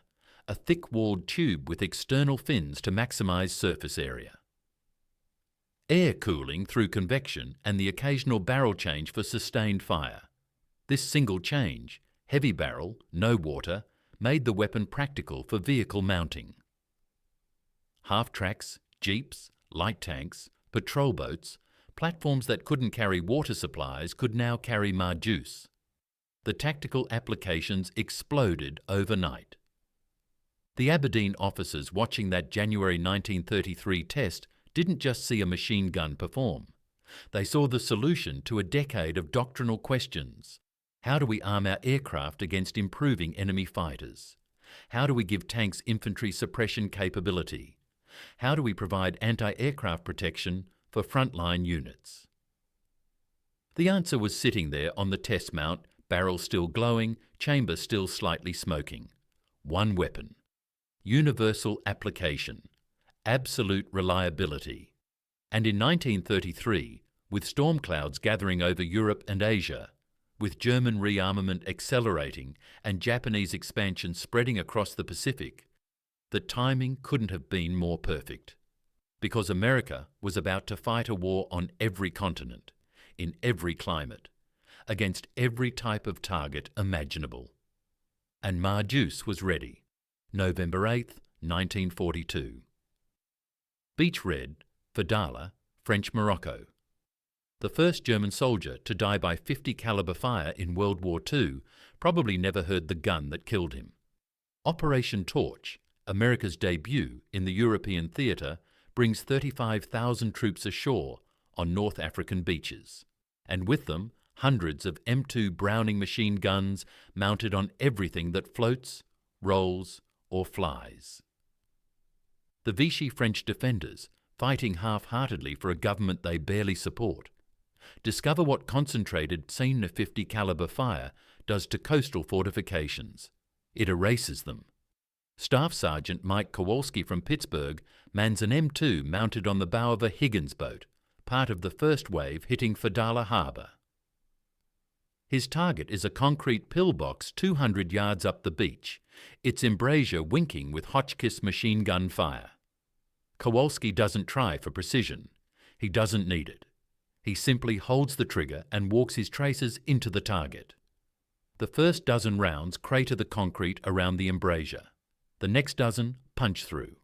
a thick-walled tube with external fins to maximise surface area. Air cooling through convection and the occasional barrel change for sustained fire. This single change, heavy barrel, no water, made the weapon practical for vehicle mounting. Half-tracks, jeeps, light tanks, patrol boats, platforms that couldn't carry water supplies could now carry Deuce. The tactical applications exploded overnight. The Aberdeen officers watching that January 1933 test didn't just see a machine gun perform. They saw the solution to a decade of doctrinal questions. How do we arm our aircraft against improving enemy fighters? How do we give tanks infantry suppression capability? How do we provide anti-aircraft protection for frontline units? The answer was sitting there on the test mount, barrel still glowing, chamber still slightly smoking. One weapon. Universal application. Absolute reliability. And in 1933, with storm clouds gathering over Europe and Asia, with German rearmament accelerating and Japanese expansion spreading across the Pacific, the timing couldn't have been more perfect. Because America was about to fight a war on every continent, in every climate, against every type of target imaginable. And Deuce was ready. November 8, 1942. Beach red, Fadala, French Morocco. The first German soldier to die by .50 caliber fire in World War II probably never heard the gun that killed him. Operation Torch, America's debut in the European theatre, brings 35,000 troops ashore on North African beaches, and with them hundreds of M2 Browning machine guns mounted on everything that floats, rolls, or flies. The Vichy French defenders, fighting half-heartedly for a government they barely support, discover what concentrated Cena .50 caliber fire does to coastal fortifications. It erases them. Staff Sergeant Mike Kowalski from Pittsburgh mans an M2 mounted on the bow of a Higgins boat, part of the first wave hitting Fadala Harbour. His target is a concrete pillbox 200 yards up the beach, its embrasure winking with Hotchkiss machine gun fire. Kowalski doesn't try for precision. He doesn't need it. He simply holds the trigger and walks his tracers into the target. The first dozen rounds crater the concrete around the embrasure. The next dozen punch through.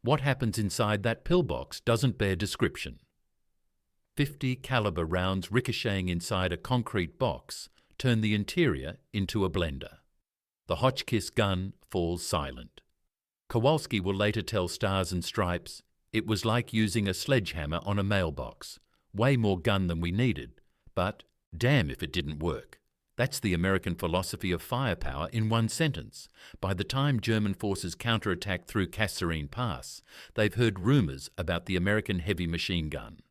What happens inside that pillbox doesn't bear description. .50 caliber rounds ricocheting inside a concrete box turn the interior into a blender. The Hotchkiss gun falls silent. Kowalski will later tell Stars and Stripes, "It was like using a sledgehammer on a mailbox. Way more gun than we needed, but damn if it didn't work." That's the American philosophy of firepower in one sentence. By the time German forces counterattack through Kasserine Pass, they've heard rumours about the American heavy machine gun.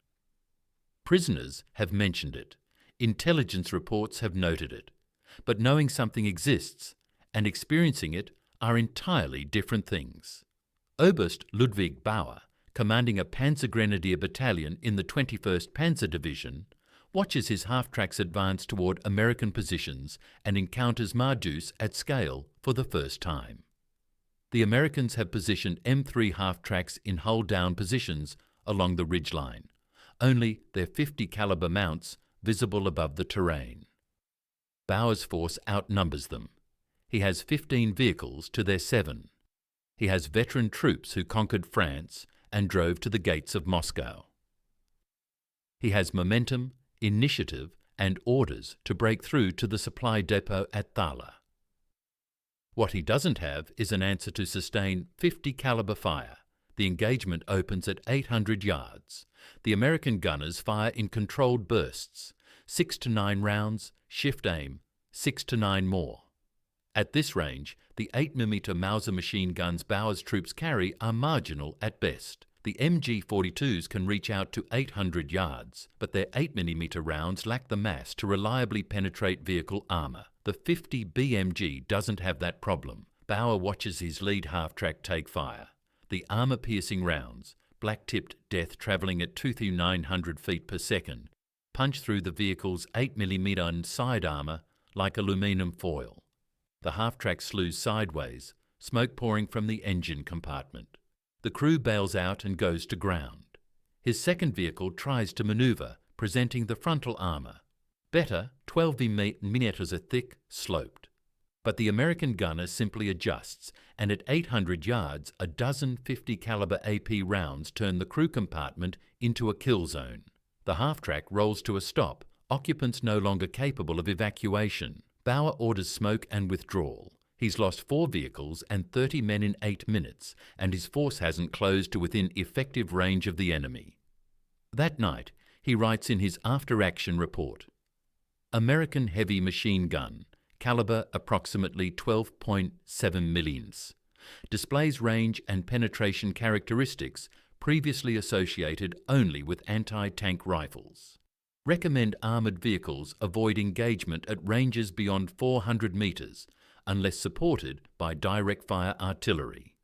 Prisoners have mentioned it. Intelligence reports have noted it. But knowing something exists and experiencing it are entirely different things. Oberst Ludwig Bauer, commanding a Panzergrenadier battalion in the 21st Panzer Division, watches his half-tracks advance toward American positions and encounters Deuce at scale for the first time. The Americans have positioned M3 half-tracks in hull-down positions along the ridgeline, only their .50 caliber mounts visible above the terrain. Bauer's force outnumbers them. He has 15 vehicles to their 7. He has veteran troops who conquered France and drove to the gates of Moscow. He has momentum, initiative and orders to break through to the supply depot at Thala. What he doesn't have is an answer to sustain .50 caliber fire. The engagement opens at 800 yards. The American gunners fire in controlled bursts, 6 to 9 rounds, shift aim, 6 to 9 more. At this range, the 8mm Mauser machine guns Bauer's troops carry are marginal at best. The MG-42s can reach out to 800 yards, but their 8mm rounds lack the mass to reliably penetrate vehicle armour. The 50 BMG doesn't have that problem. Bauer watches his lead half-track take fire. The armour-piercing rounds, black-tipped death travelling at 2,900 feet per second, punch through the vehicle's 8mm side armour like aluminium foil. The half-track slews sideways, smoke pouring from the engine compartment. The crew bails out and goes to ground. His second vehicle tries to manoeuvre, presenting the frontal armour. Better, 12 mm are thick, sloped. But the American gunner simply adjusts, and at 800 yards, a dozen 50 caliber AP rounds turn the crew compartment into a kill zone. The half-track rolls to a stop, occupants no longer capable of evacuation. Bauer orders smoke and withdrawal. He's lost 4 vehicles and 30 men in 8 minutes, and his force hasn't closed to within effective range of the enemy. That night, he writes in his after-action report, American heavy machine gun, caliber approximately 12.7 millionths, displays range and penetration characteristics previously associated only with anti-tank rifles. Recommend armoured vehicles avoid engagement at ranges beyond 400 metres, unless supported by direct-fire artillery.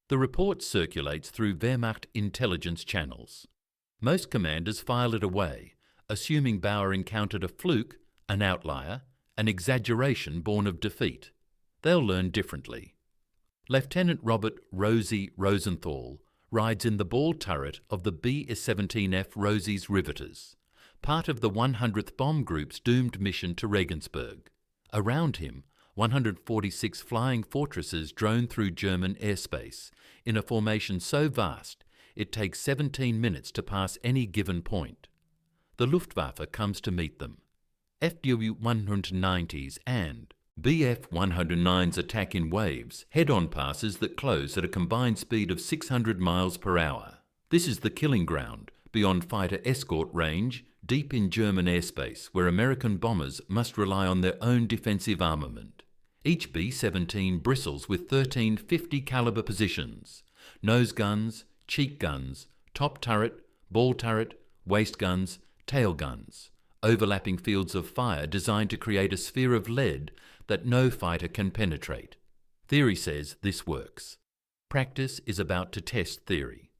The report circulates through Wehrmacht intelligence channels. Most commanders file it away, assuming Bauer encountered a fluke, an outlier, an exaggeration born of defeat. They'll learn differently. Lieutenant Robert Rosie Rosenthal rides in the ball turret of the B-17F Rosie's Riveters, part of the 100th Bomb Group's doomed mission to Regensburg. Around him, 146 flying fortresses drone through German airspace, in a formation so vast it takes 17 minutes to pass any given point. The Luftwaffe comes to meet them. FW-190s and Bf-109s attack in waves, head-on passes that close at a combined speed of 600 miles per hour. This is the killing ground, beyond fighter escort range, deep in German airspace, where American bombers must rely on their own defensive armament. Each B-17 bristles with 13 50 caliber positions, nose guns, cheek guns, top turret, ball turret, waist guns, tail guns, overlapping fields of fire designed to create a sphere of lead that no fighter can penetrate. Theory says this works. Practice is about to test theory.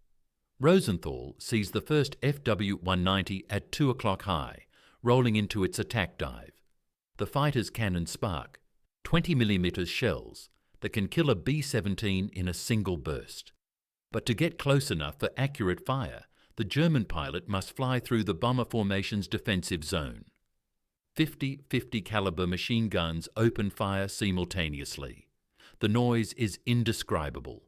Rosenthal sees the first FW-190 at 2 o'clock high, rolling into its attack dive. The fighter's cannon spark 20mm shells that can kill a B-17 in a single burst. But to get close enough for accurate fire, the German pilot must fly through the bomber formation's defensive zone. 50 50 caliber machine guns open fire simultaneously. The noise is indescribable.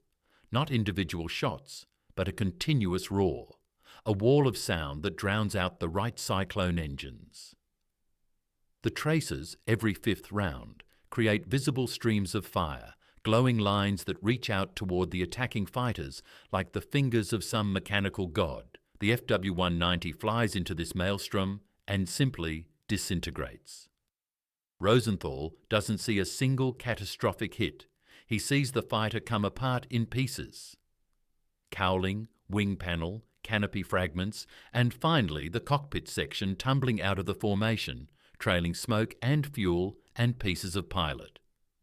Not individual shots, but a continuous roar, a wall of sound that drowns out the Wright Cyclone engines. The tracers, every 5th round, create visible streams of fire, glowing lines that reach out toward the attacking fighters like the fingers of some mechanical god. The FW-190 flies into this maelstrom and simply disintegrates. Rosenthal doesn't see a single catastrophic hit. He sees the fighter come apart in pieces. Cowling, wing panel, canopy fragments, and finally the cockpit section tumbling out of the formation, trailing smoke and fuel and pieces of pilot.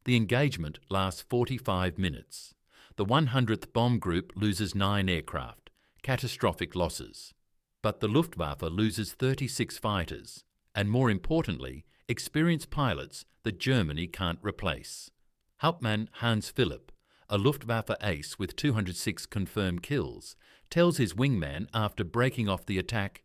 The engagement lasts 45 minutes. The 100th Bomb Group loses 9 aircraft, catastrophic losses. But the Luftwaffe loses 36 fighters, and more importantly, experienced pilots that Germany can't replace. Hauptmann Hans Philipp, a Luftwaffe ace with 206 confirmed kills, tells his wingman after breaking off the attack,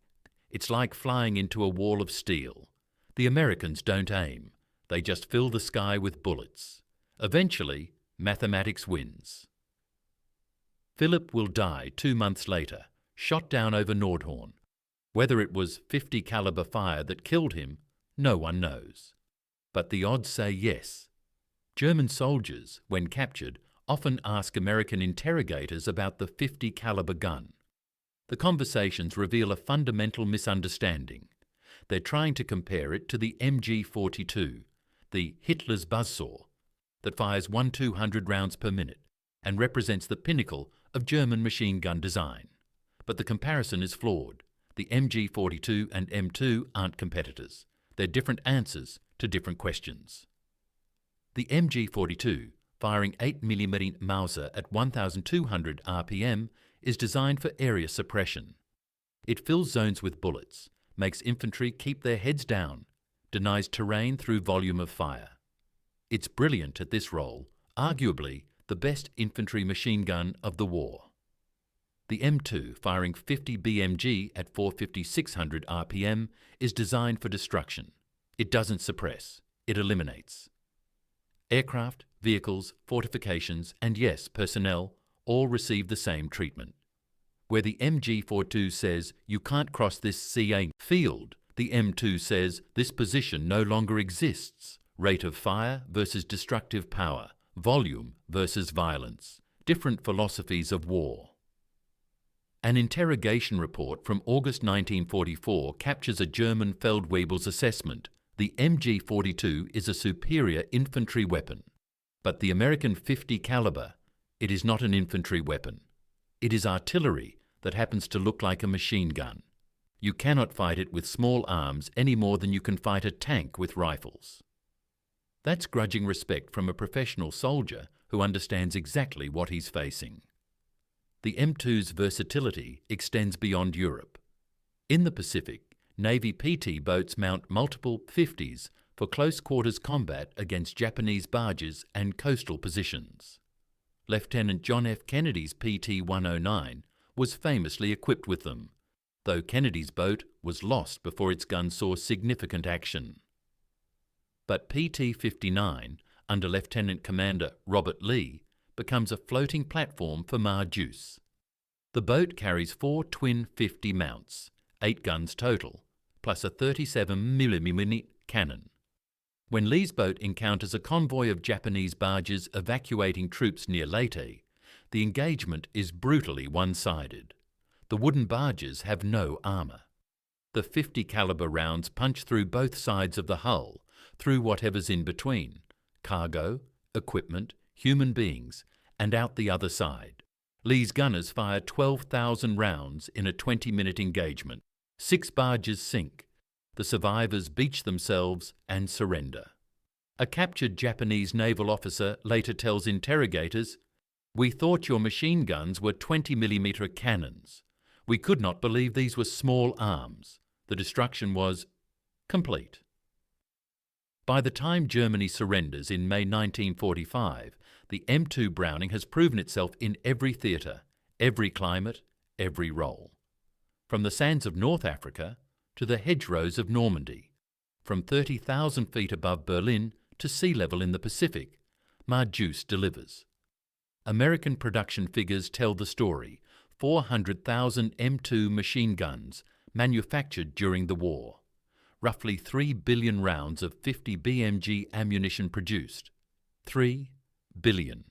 "It's like flying into a wall of steel. The Americans don't aim. They just fill the sky with bullets. Eventually, mathematics wins." Philipp will die 2 months later, shot down over Nordhorn. Whether it was 50 caliber fire that killed him, no one knows. But the odds say yes. German soldiers, when captured, often ask American interrogators about the 50 caliber gun. The conversations reveal a fundamental misunderstanding. They're trying to compare it to the MG-42, the Hitler's buzzsaw, that fires 1-200 rounds per minute and represents the pinnacle of German machine gun design. But the comparison is flawed. The MG42 and M2 aren't competitors. They're different answers to different questions. The MG42, firing 8mm Mauser at 1,200 RPM, is designed for area suppression. It fills zones with bullets, makes infantry keep their heads down, denies terrain through volume of fire. It's brilliant at this role, arguably the best infantry machine gun of the war. The M2, firing 50 BMG at 450-600 RPM, is designed for destruction. It doesn't suppress, it eliminates. Aircraft, vehicles, fortifications, and yes, personnel, all receive the same treatment. Where the MG42 says, "You can't cross this CA field," the M2 says, "This position no longer exists." Rate of fire versus destructive power, volume versus violence, different philosophies of war. An interrogation report from August 1944 captures a German Feldwebel's assessment. The MG42 is a superior infantry weapon. But the American .50 caliber, it is not an infantry weapon. It is artillery that happens to look like a machine gun. You cannot fight it with small arms any more than you can fight a tank with rifles. That's grudging respect from a professional soldier who understands exactly what he's facing. The M2's versatility extends beyond Europe. In the Pacific, Navy PT boats mount multiple .50s for close-quarters combat against Japanese barges and coastal positions. Lieutenant John F. Kennedy's PT-109 was famously equipped with them, though Kennedy's boat was lost before its gun saw significant action. But PT-59, under Lieutenant Commander Robert Lee, becomes a floating platform for Deuce. The boat carries 4 twin .50 mounts, 8 guns total, plus a 37mm cannon. When Lee's boat encounters a convoy of Japanese barges evacuating troops near Leyte, the engagement is brutally one-sided. The wooden barges have no armour. The .50 caliber rounds punch through both sides of the hull, through whatever's in between, cargo, equipment, human beings, and out the other side. Lee's gunners fire 12,000 rounds in a 20-minute engagement. 6 barges sink. The survivors beach themselves and surrender. A captured Japanese naval officer later tells interrogators, "We thought your machine guns were 20mm cannons. We could not believe these were small arms. The destruction was complete." By the time Germany surrenders in May 1945, the M2 Browning has proven itself in every theatre, every climate, every role. From the sands of North Africa to the hedgerows of Normandy, from 30,000 feet above Berlin to sea level in the Pacific, Deuce delivers. American production figures tell the story: 400,000 M2 machine guns manufactured during the war. Roughly 3 billion rounds of 50 BMG ammunition produced. 3 billion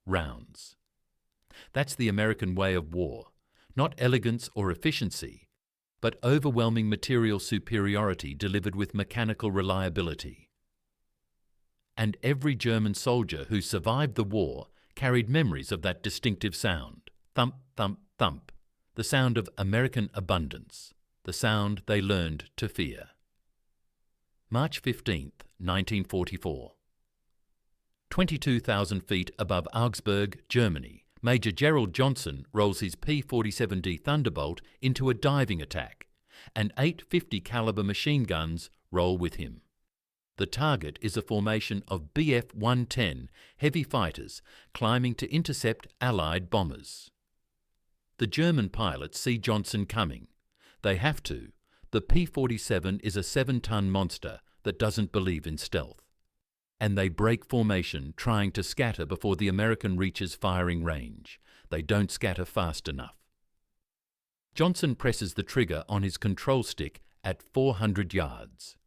rounds. That's the American way of war. Not elegance or efficiency, but overwhelming material superiority delivered with mechanical reliability. And every German soldier who survived the war carried memories of that distinctive sound. Thump, thump, thump. The sound of American abundance. The sound they learned to fear. March 15th, 1944. 22,000 feet above Augsburg, Germany, Major Gerald Johnson rolls his P-47D Thunderbolt into a diving attack, and 8 .50 caliber machine guns roll with him. The target is a formation of Bf-110 heavy fighters climbing to intercept Allied bombers. The German pilots see Johnson coming. They have to. The P-47 is a 7-ton monster that doesn't believe in stealth. And they break formation, trying to scatter before the American reaches firing range. They don't scatter fast enough. Johnson presses the trigger on his control stick at 400 yards.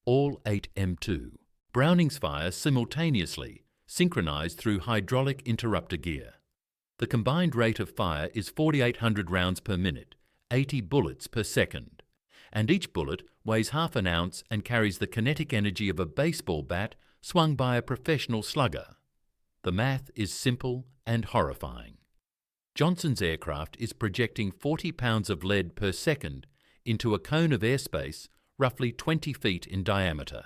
All 8 M2. Brownings fire simultaneously, synchronized through hydraulic interrupter gear. The combined rate of fire is 4,800 rounds per minute, 80 bullets per second. and each bullet weighs half an ounce and carries the kinetic energy of a baseball bat swung by a professional slugger. The math is simple and horrifying. Johnson's aircraft is projecting 40 pounds of lead per second into a cone of airspace roughly 20 feet in diameter.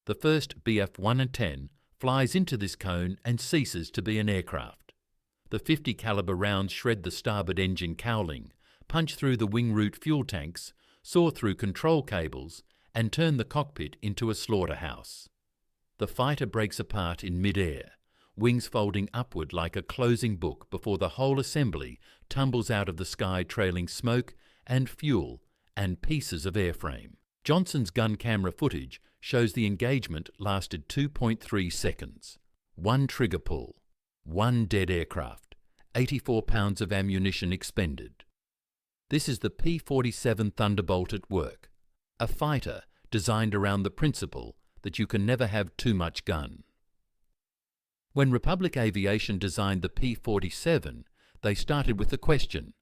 The first Bf-110 flies into this cone and ceases to be an aircraft. The 50 caliber rounds shred the starboard engine cowling, punch through the wing root fuel tanks, saw through control cables, and turn the cockpit into a slaughterhouse. The fighter breaks apart in mid-air, wings folding upward like a closing book before the whole assembly tumbles out of the sky trailing smoke and fuel and pieces of airframe. Johnson's gun camera footage shows the engagement lasted 2.3 seconds. One trigger pull, one dead aircraft, 84 pounds of ammunition expended. This is the P-47 Thunderbolt at work, a fighter designed around the principle that you can never have too much gun. When Republic Aviation designed the P-47, they started with the question,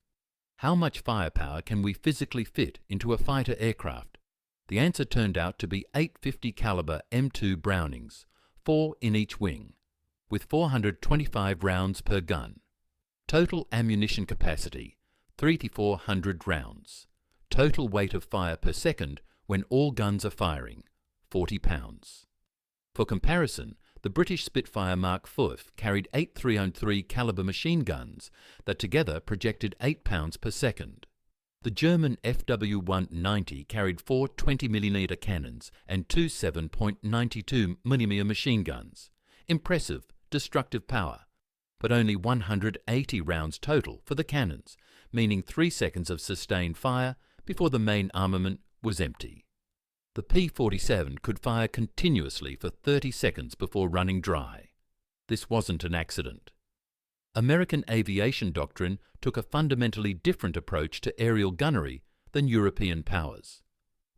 how much firepower can we physically fit into a fighter aircraft? The answer turned out to be 850 caliber M2 Brownings, 4 in each wing, with 425 rounds per gun. Total ammunition capacity, 3,400 rounds. Total weight of fire per second when all guns are firing, 40 pounds. For comparison, the British Spitfire Mark IV carried 8 303 caliber machine guns that together projected 8 pounds per second. The German FW190 carried 4 20mm cannons and 2 7.92mm machine guns. Impressive, destructive power, but only 180 rounds total for the cannons, meaning 3 seconds of sustained fire before the main armament was empty. The P-47 could fire continuously for 30 seconds before running dry. This wasn't an accident. American aviation doctrine took a fundamentally different approach to aerial gunnery than European powers.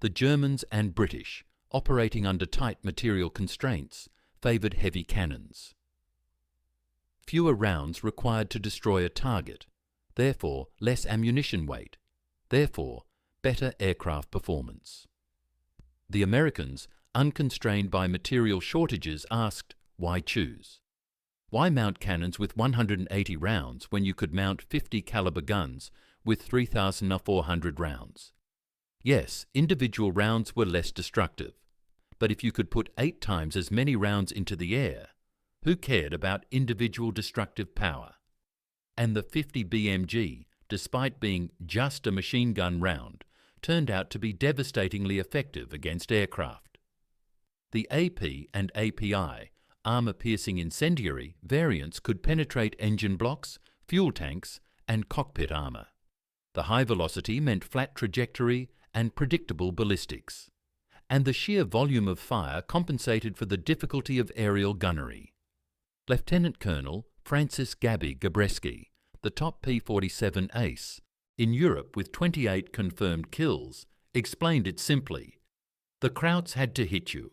The Germans and British, operating under tight material constraints, favoured heavy cannons. Fewer rounds required to destroy a target, therefore less ammunition weight, therefore better aircraft performance. The Americans, unconstrained by material shortages, asked, why choose? Why mount cannons with 180 rounds when you could mount 50 caliber guns with 3,400 rounds? Yes, individual rounds were less destructive, but if you could put 8 times as many rounds into the air, who cared about individual destructive power? And the 50 BMG, despite being just a machine gun round, turned out to be devastatingly effective against aircraft. The AP and API, armour-piercing incendiary, variants could penetrate engine blocks, fuel tanks, and cockpit armour. The high velocity meant flat trajectory and predictable ballistics. And the sheer volume of fire compensated for the difficulty of aerial gunnery. Lieutenant Colonel Francis Gabby Gabreski, the top P-47 ace, in Europe with 28 confirmed kills, explained it simply. The Krauts had to hit you.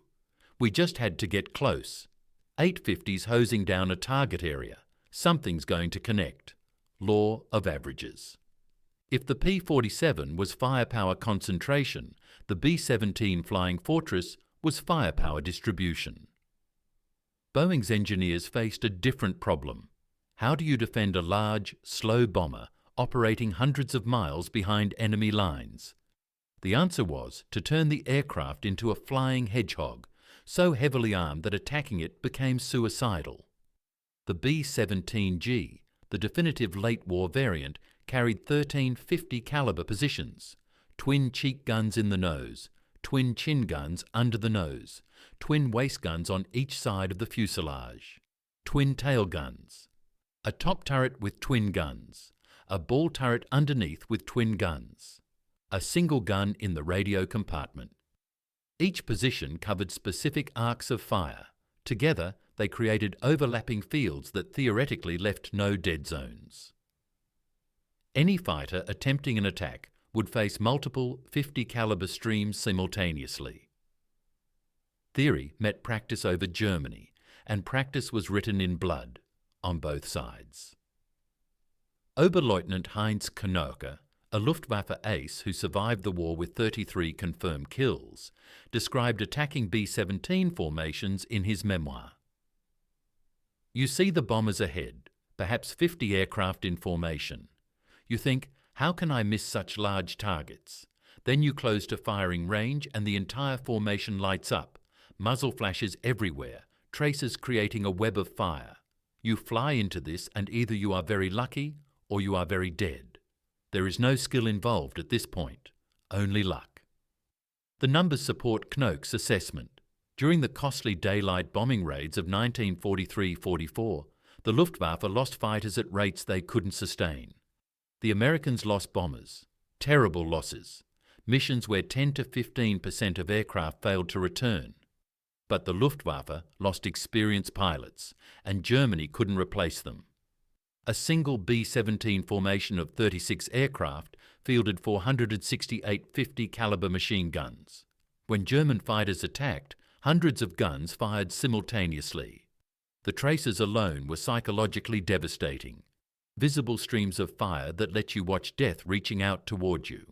We just had to get close. 850s hosing down a target area. Something's going to connect. Law of averages. If the P-47 was firepower concentration, the B-17 Flying Fortress was firepower distribution. Boeing's engineers faced a different problem. How do you defend a large, slow bomber operating hundreds of miles behind enemy lines? The answer was to turn the aircraft into a flying hedgehog, so heavily armed that attacking it became suicidal. The B-17G, the definitive late-war variant, carried 13 50 caliber positions, twin cheek guns in the nose, twin chin guns under the nose, twin waist guns on each side of the fuselage, twin tail guns, a top turret with twin guns, a ball turret underneath with twin guns, a single gun in the radio compartment. Each position covered specific arcs of fire. Together, they created overlapping fields that theoretically left no dead zones. Any fighter attempting an attack would face multiple 50 caliber streams simultaneously. Theory met practice over Germany, and practice was written in blood on both sides. Oberleutnant Heinz Knoke, a Luftwaffe ace who survived the war with 33 confirmed kills, described attacking B-17 formations in his memoir. You see the bombers ahead, perhaps 50 aircraft in formation. You think, how can I miss such large targets? Then you close to firing range and the entire formation lights up, muzzle flashes everywhere, traces creating a web of fire. You fly into this and either you are very lucky or you are very dead. There is no skill involved at this point, only luck. The numbers support Knoke's assessment. During the costly daylight bombing raids of 1943-44, the Luftwaffe lost fighters at rates they couldn't sustain. The Americans lost bombers, terrible losses, missions where 10 to 15% of aircraft failed to return. But the Luftwaffe lost experienced pilots, and Germany couldn't replace them. A single B-17 formation of 36 aircraft fielded 468 50 caliber machine guns. When German fighters attacked, hundreds of guns fired simultaneously. The traces alone were psychologically devastating. Visible streams of fire that let you watch death reaching out toward you.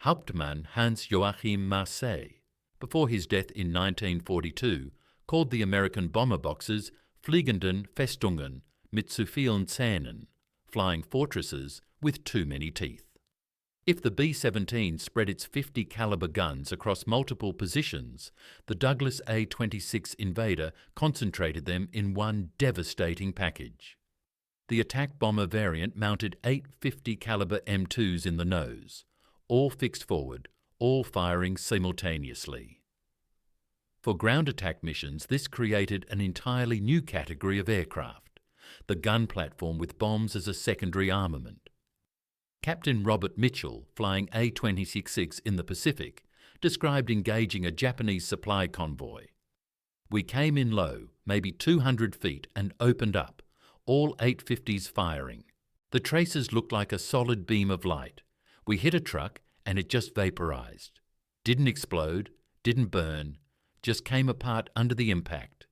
Hauptmann Hans-Joachim Marseille, before his death in 1942, called the American bomber boxes Fliegenden Festungen mit zu vielen Zähnen, flying fortresses with too many teeth. If the B-17 spread its 50 caliber guns across multiple positions, the Douglas A-26 Invader concentrated them in one devastating package. The attack bomber variant mounted 8 50 caliber M2s in the nose, all fixed forward, all firing simultaneously. For ground attack missions, this created an entirely new category of aircraft, the gun platform with bombs as a secondary armament. Captain Robert Mitchell, flying A-26 in the Pacific, described engaging a Japanese supply convoy. We came in low, maybe 200 feet, and opened up, all 850s firing. The traces looked like a solid beam of light. We hit a truck and it just vaporized. Didn't explode, didn't burn, just came apart under the impact.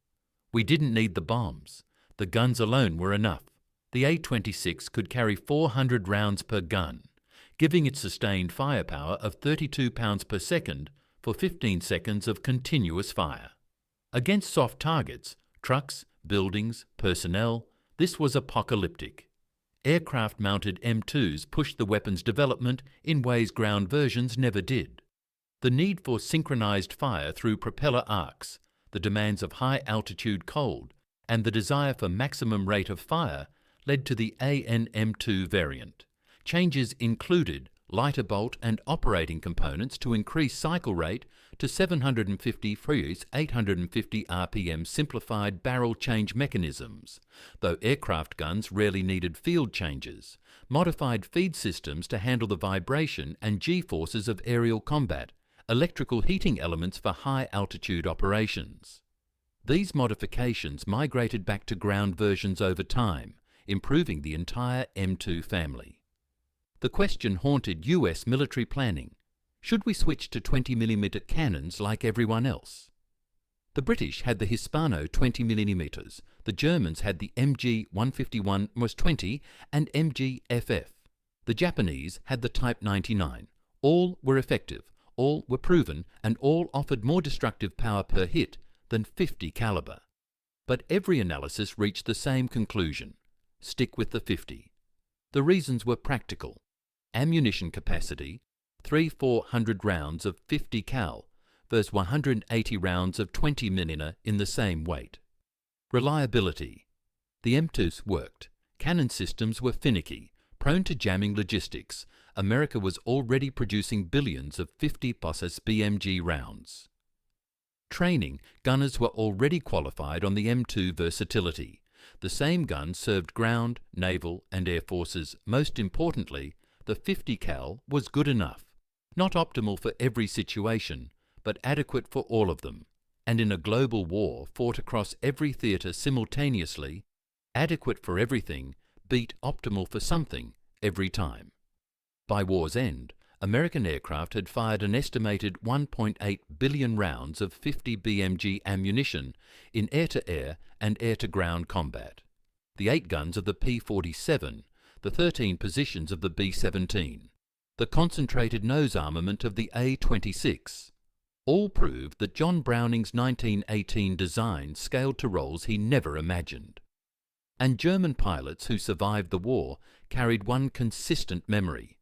We didn't need the bombs. The guns alone were enough. The A-26 could carry 400 rounds per gun, giving it sustained firepower of 32 pounds per second for 15 seconds of continuous fire. Against soft targets, trucks, buildings, personnel, this was apocalyptic. Aircraft-mounted M2s pushed the weapon's development in ways ground versions never did. The need for synchronized fire through propeller arcs, the demands of high-altitude cold, and the desire for maximum rate of fire led to the AN-M2 variant. Changes included lighter bolt and operating components to increase cycle rate to 750 Fries 850 RPM simplified barrel change mechanisms, though aircraft guns rarely needed field changes, modified feed systems to handle the vibration and G-forces of aerial combat, electrical heating elements for high-altitude operations. These modifications migrated back to ground versions over time, improving the entire M2 family. The question haunted US military planning. Should we switch to 20mm cannons like everyone else? The British had the Hispano 20mm, the Germans had the MG 151-20 and MG FF. The Japanese had the Type 99. All were effective, all were proven, and all offered more destructive power per hit than 50 caliber. But every analysis reached the same conclusion: stick with the 50. The reasons were practical. Ammunition capacity, 300-400 rounds of 50 cal versus 180 rounds of 20 mm in the same weight. Reliability. The M2s worked. Cannon systems were finicky, prone to jamming logistics. America was already producing billions of 50 Posses BMG rounds. Training. Gunners were already qualified on the M2 versatility. The same gun served ground, naval, and air forces. Most importantly, the 50 cal was good enough. Not optimal for every situation, but adequate for all of them. And in a global war fought across every theatre simultaneously, adequate for everything beat optimal for something every time. By war's end, American aircraft had fired an estimated 1.8 billion rounds of 50 BMG ammunition in air-to-air and air-to-ground combat. The 8 guns of the P-47, the 13 positions of the B-17. the concentrated nose armament of the A-26, all prove that John Browning's 1918 design scaled to roles he never imagined. And German pilots who survived the war carried one consistent memory: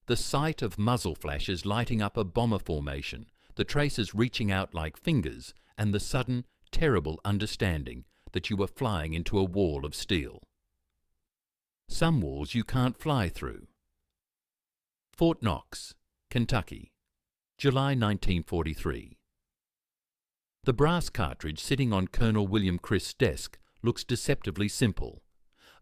the sight of muzzle flashes lighting up a bomber formation, the traces reaching out like fingers, and the sudden, terrible understanding that you were flying into a wall of steel. Some walls you can't fly through. Fort Knox, Kentucky, July 1943. The brass cartridge sitting on Colonel William Crisp's desk looks deceptively simple.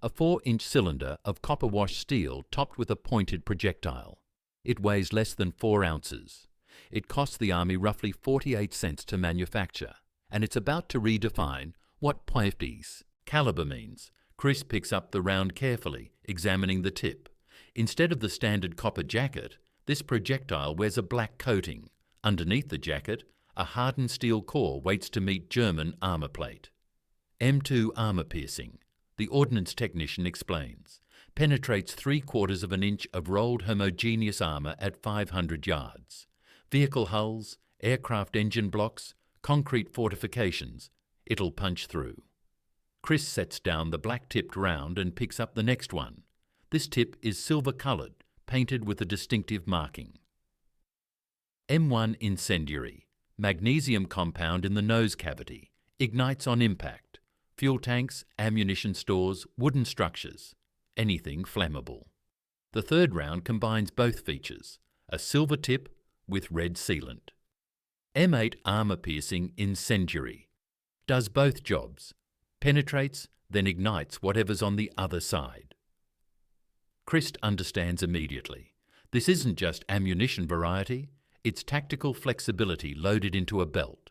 A 4-inch cylinder of copper-washed steel topped with a pointed projectile. It weighs less than 4 ounces. It costs the Army roughly 48 cents to manufacture, and it's about to redefine what pointies caliber means. Chris picks up the round carefully, examining the tip. Instead of the standard copper jacket, this projectile wears a black coating. Underneath the jacket, a hardened steel core waits to meet German armour plate. M2 armour piercing, the ordnance technician explains, penetrates 3/4 of an inch of rolled homogeneous armour at 500 yards. Vehicle hulls, aircraft engine blocks, concrete fortifications, it'll punch through. Chris sets down the black-tipped round and picks up the next one. This tip is silver-coloured, painted with a distinctive marking. M1 incendiary, magnesium compound in the nose cavity, ignites on impact. Fuel tanks, ammunition stores, wooden structures, anything flammable. The third round combines both features, a silver tip with red sealant. M8 armour-piercing incendiary, does both jobs, penetrates, then ignites whatever's on the other side. Chris understands immediately. This isn't just ammunition variety, it's tactical flexibility loaded into a belt.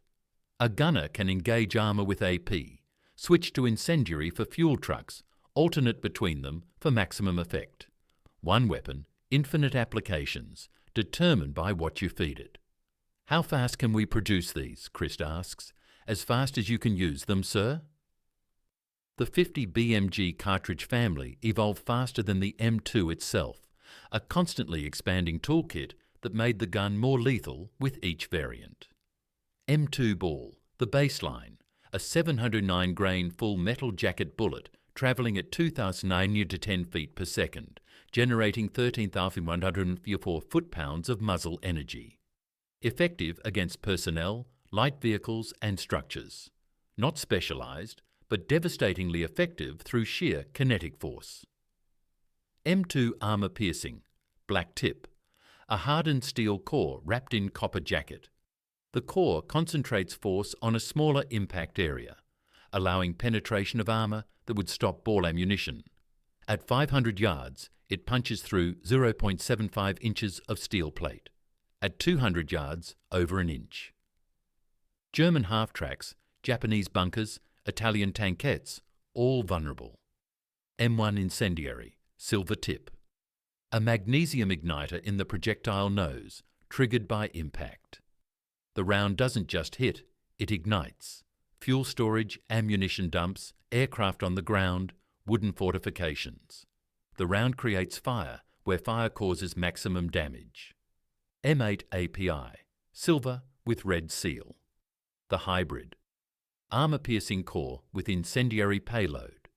A gunner can engage armour with AP, switch to incendiary for fuel trucks, alternate between them for maximum effect. One weapon, infinite applications, determined by what you feed it. How fast can we produce these? Chris asks. As fast as you can use them, sir? The 50 BMG cartridge family evolved faster than the M2 itself, a constantly expanding toolkit that made the gun more lethal with each variant. M2 ball, the baseline, a 709-grain full metal jacket bullet travelling at 2,900 to 10 feet per second, generating 13,104 foot-pounds of muzzle energy. Effective against personnel, light vehicles and structures. Not specialised, but devastatingly effective through sheer kinetic force. M2 armour piercing, black tip, a hardened steel core wrapped in copper jacket. The core concentrates force on a smaller impact area, allowing penetration of armour that would stop ball ammunition. At 500 yards, it punches through 0.75 inches of steel plate. At 200 yards, over an inch. German half-tracks, Japanese bunkers, Italian tankettes, all vulnerable. M1 incendiary, silver tip. A magnesium igniter in the projectile nose, triggered by impact. The round doesn't just hit, it ignites. Fuel storage, ammunition dumps, aircraft on the ground, wooden fortifications. The round creates fire where fire causes maximum damage. M8 API, silver with red seal. The hybrid. Armour-piercing core with incendiary payload.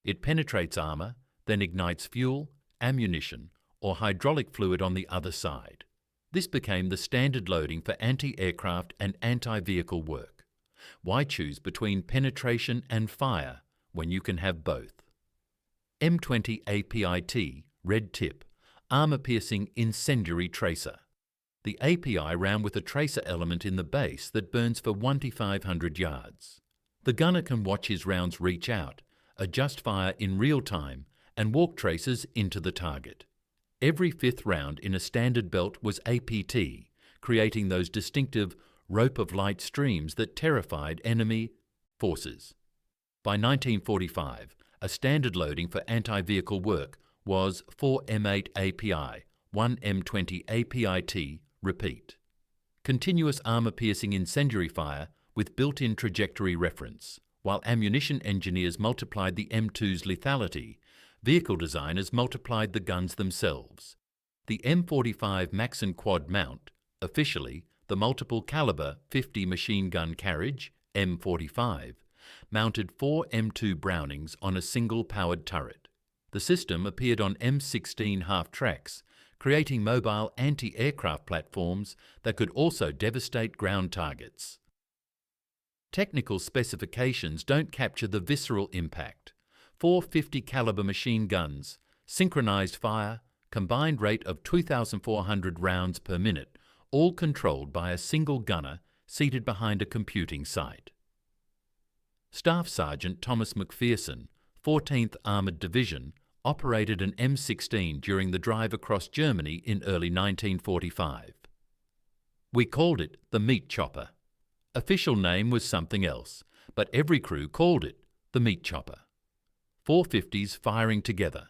It penetrates armour, then ignites fuel, ammunition, or hydraulic fluid on the other side. This became the standard loading for anti-aircraft and anti-vehicle work. Why choose between penetration and fire when you can have both? M20 APIT, red tip, armour-piercing incendiary tracer. The API ran with a tracer element in the base that burns for 1,500 yards. The gunner can watch his rounds reach out, adjust fire in real time, and walk tracers into the target. Every fifth round in a standard belt was APT, creating those distinctive rope of light streams that terrified enemy forces. By 1945, a standard loading for anti-vehicle work was 4 M8 API, 1 M20 APIT, repeat. Continuous armour-piercing incendiary fire with built-in trajectory reference. While ammunition engineers multiplied the M2's lethality, vehicle designers multiplied the guns themselves. The M45 Maxim quad mount, officially the multiple caliber 50 machine gun carriage, M45, mounted 4 M2 Brownings on a single powered turret. The system appeared on M16 half-tracks, creating mobile anti-aircraft platforms that could also devastate ground targets. Technical specifications don't capture the visceral impact. 4 50 caliber machine guns, synchronized fire, combined rate of 2,400 rounds per minute, all controlled by a single gunner seated behind a computing site. Staff Sergeant Thomas McPherson, 14th Armoured Division, operated an M16 during the drive across Germany in early 1945. We called it the Meat Chopper. Official name was something else, but every crew called it the Meat Chopper. 450s firing together.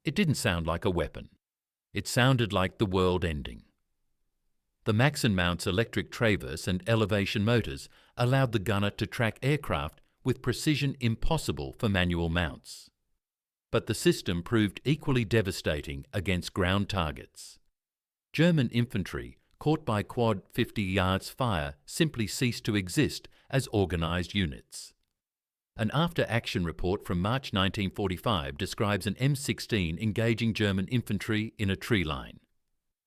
It didn't sound like a weapon. It sounded like the world ending. The Maxim mount's electric traverse and elevation motors allowed the gunner to track aircraft with precision impossible for manual mounts. But the system proved equally devastating against ground targets. German infantry caught by quad 50 yards fire simply ceased to exist as organised units. An after-action report from March 1945 describes an M16 engaging German infantry in a tree line.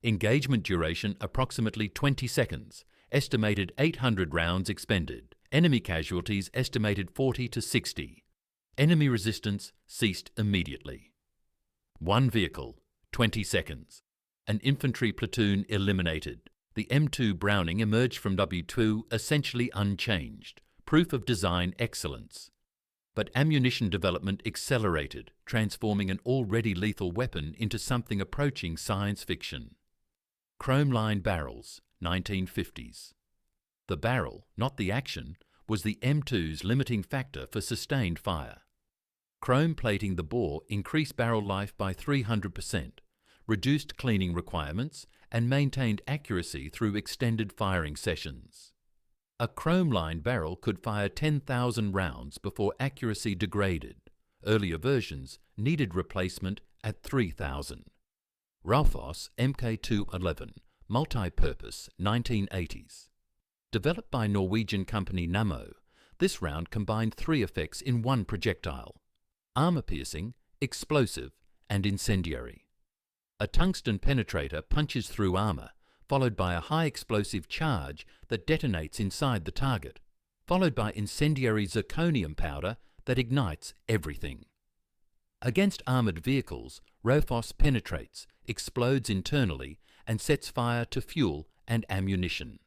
Engagement duration approximately 20 seconds, estimated 800 rounds expended, enemy casualties estimated 40 to 60. Enemy resistance ceased immediately. One vehicle, 20 seconds. An infantry platoon eliminated. The M2 Browning emerged from W2 essentially unchanged, proof of design excellence. But ammunition development accelerated, transforming an already lethal weapon into something approaching science fiction. Chrome-lined barrels, 1950s. The barrel, not the action, was the M2's limiting factor for sustained fire. Chrome plating the bore increased barrel life by 300%, reduced cleaning requirements, and maintained accuracy through extended firing sessions. A chrome-lined barrel could fire 10,000 rounds before accuracy degraded. Earlier versions needed replacement at 3,000. Raufoss Mk211, multi-purpose, 1980s. Developed by Norwegian company Nammo, this round combined 3 effects in one projectile: armour-piercing, explosive, and incendiary. A tungsten penetrator punches through armour, followed by a high-explosive charge that detonates inside the target, followed by incendiary zirconium powder that ignites everything. Against armoured vehicles, Raufoss penetrates, explodes internally, and sets fire to fuel and ammunition.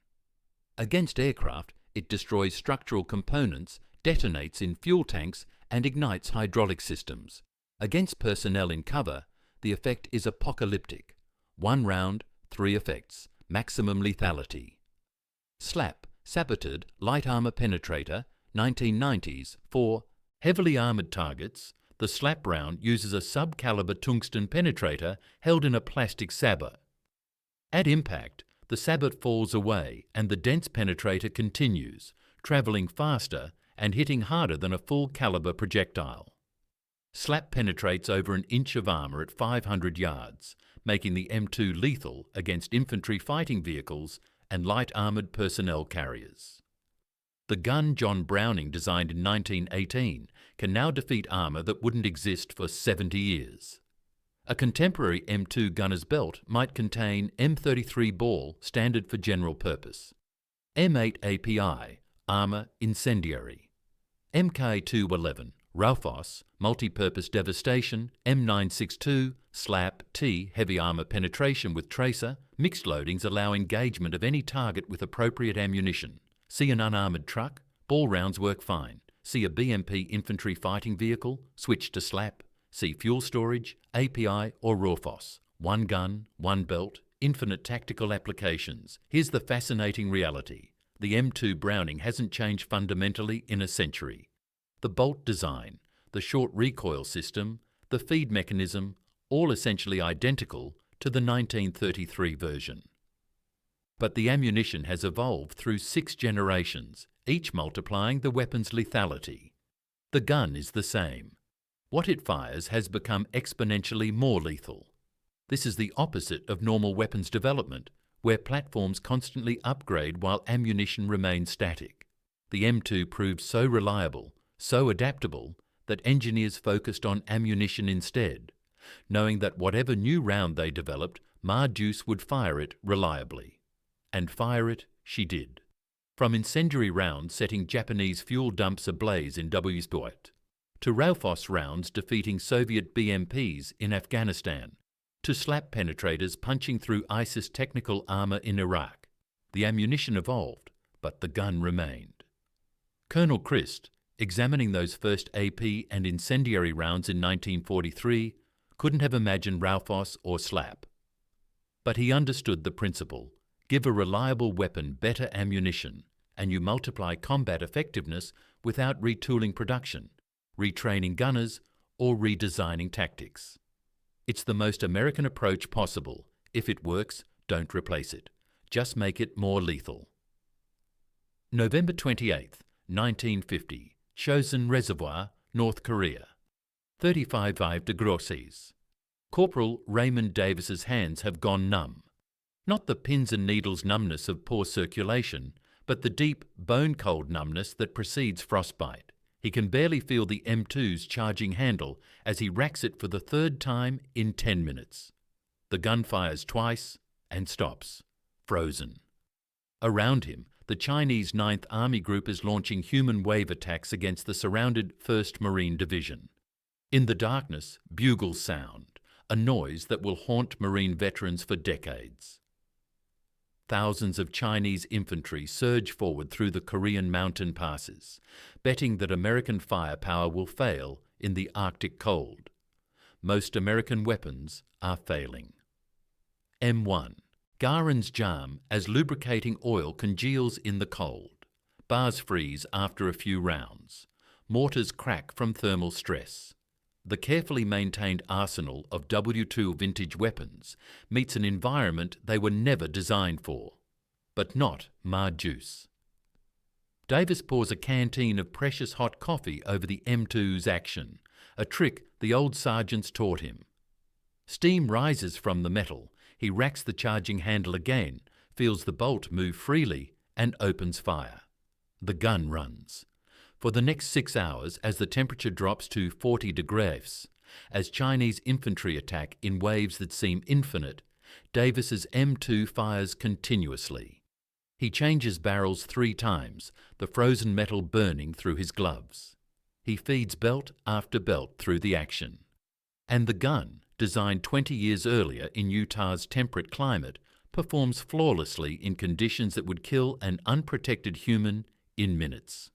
Against aircraft, it destroys structural components, detonates in fuel tanks, and ignites hydraulic systems. Against personnel in cover, the effect is apocalyptic. 1 round, 3 effects, maximum lethality. SLAP, Saboted Light Armour Penetrator, 1990s, for heavily armoured targets. The SLAP round uses a sub-caliber tungsten penetrator held in a plastic sabot. At impact, the sabot falls away and the dense penetrator continues, travelling faster and hitting harder than a full-caliber projectile. SLAP penetrates over an inch of armour at 500 yards, making the M2 lethal against infantry fighting vehicles and light armoured personnel carriers. The gun John Browning designed in 1918 can now defeat armour that wouldn't exist for 70 years. A contemporary M2 gunner's belt might contain M33 ball, standard for general purpose, M8 API, armour incendiary, Mk211, Raufoss, multi-purpose devastation, M962, SLAP T, heavy armour penetration with tracer, mixed loadings allow engagement of any target with appropriate ammunition. See an unarmoured truck, ball rounds work fine. See a BMP infantry fighting vehicle, switch to SLAP. See fuel storage, API or Raufoss. 1 gun, 1 belt, infinite tactical applications. Here's the fascinating reality. The M2 Browning hasn't changed fundamentally in a century. The bolt design, the short recoil system, the feed mechanism, all essentially identical to the 1933 version. But the ammunition has evolved through 6 generations, each multiplying the weapon's lethality. The gun is the same. What it fires has become exponentially more lethal. This is the opposite of normal weapons development, where platforms constantly upgrade while ammunition remains static. The M2 proved so reliable, so adaptable, that engineers focused on ammunition instead, knowing that whatever new round they developed, Deuce would fire it reliably. And fire it she did. From incendiary rounds setting Japanese fuel dumps ablaze in WW2, to Raufoss rounds defeating Soviet BMPs in Afghanistan, to slap penetrators punching through ISIS technical armour in Iraq, the ammunition evolved, but the gun remained. Colonel Christ, examining those first AP and incendiary rounds in 1943, couldn't have imagined Raufoss or slap. But he understood the principle: give a reliable weapon better ammunition, and you multiply combat effectiveness without retooling production, retraining gunners, or redesigning tactics. It's the most American approach possible. If it works, don't replace it. Just make it more lethal. November 28, 1950, Chosin Reservoir, North Korea. 35 degrees. Corporal Raymond Davis's hands have gone numb. Not the pins and needles numbness of poor circulation, but the deep, bone-cold numbness that precedes frostbite. He can barely feel the M2's charging handle as he racks it for the third time in 10 minutes. The gun fires twice and stops, frozen. Around him, the Chinese 9th Army Group is launching human wave attacks against the surrounded 1st Marine Division. In the darkness, bugles sound, a noise that will haunt Marine veterans for decades. Thousands of Chinese infantry surge forward through the Korean mountain passes, betting that American firepower will fail in the Arctic cold. Most American weapons are failing. M1. Garen's jam as lubricating oil congeals in the cold. Bars freeze after a few rounds. Mortars crack from thermal stress. The carefully maintained arsenal of WW2 vintage weapons meets an environment they were never designed for. But not Deuce. Davis pours a canteen of precious hot coffee over the M2's action, a trick the old sergeants taught him. Steam rises from the metal. He racks the charging handle again, feels the bolt move freely, and opens fire. The gun runs. For the next 6 hours, as the temperature drops to 40 degrees, as Chinese infantry attack in waves that seem infinite, Davis's M2 fires continuously. He changes barrels 3 times, the frozen metal burning through his gloves. He feeds belt after belt through the action. And the gun, designed 20 years earlier in Utah's temperate climate, performs flawlessly in conditions that would kill an unprotected human in minutes.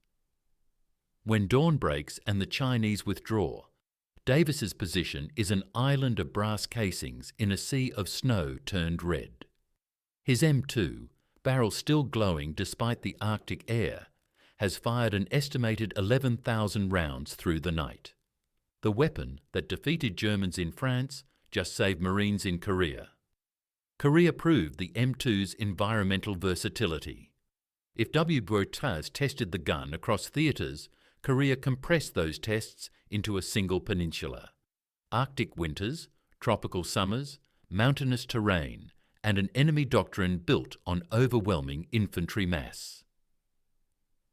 When dawn breaks and the Chinese withdraw, Davis's position is an island of brass casings in a sea of snow turned red. His M2, barrel still glowing despite the Arctic air, has fired an estimated 11,000 rounds through the night. The weapon that defeated Germans in France just saved Marines in Korea. Korea proved the M2's environmental versatility. If WW2 tested the gun across theatres, Korea compressed those tests into a single peninsula. Arctic winters, tropical summers, mountainous terrain, and an enemy doctrine built on overwhelming infantry mass.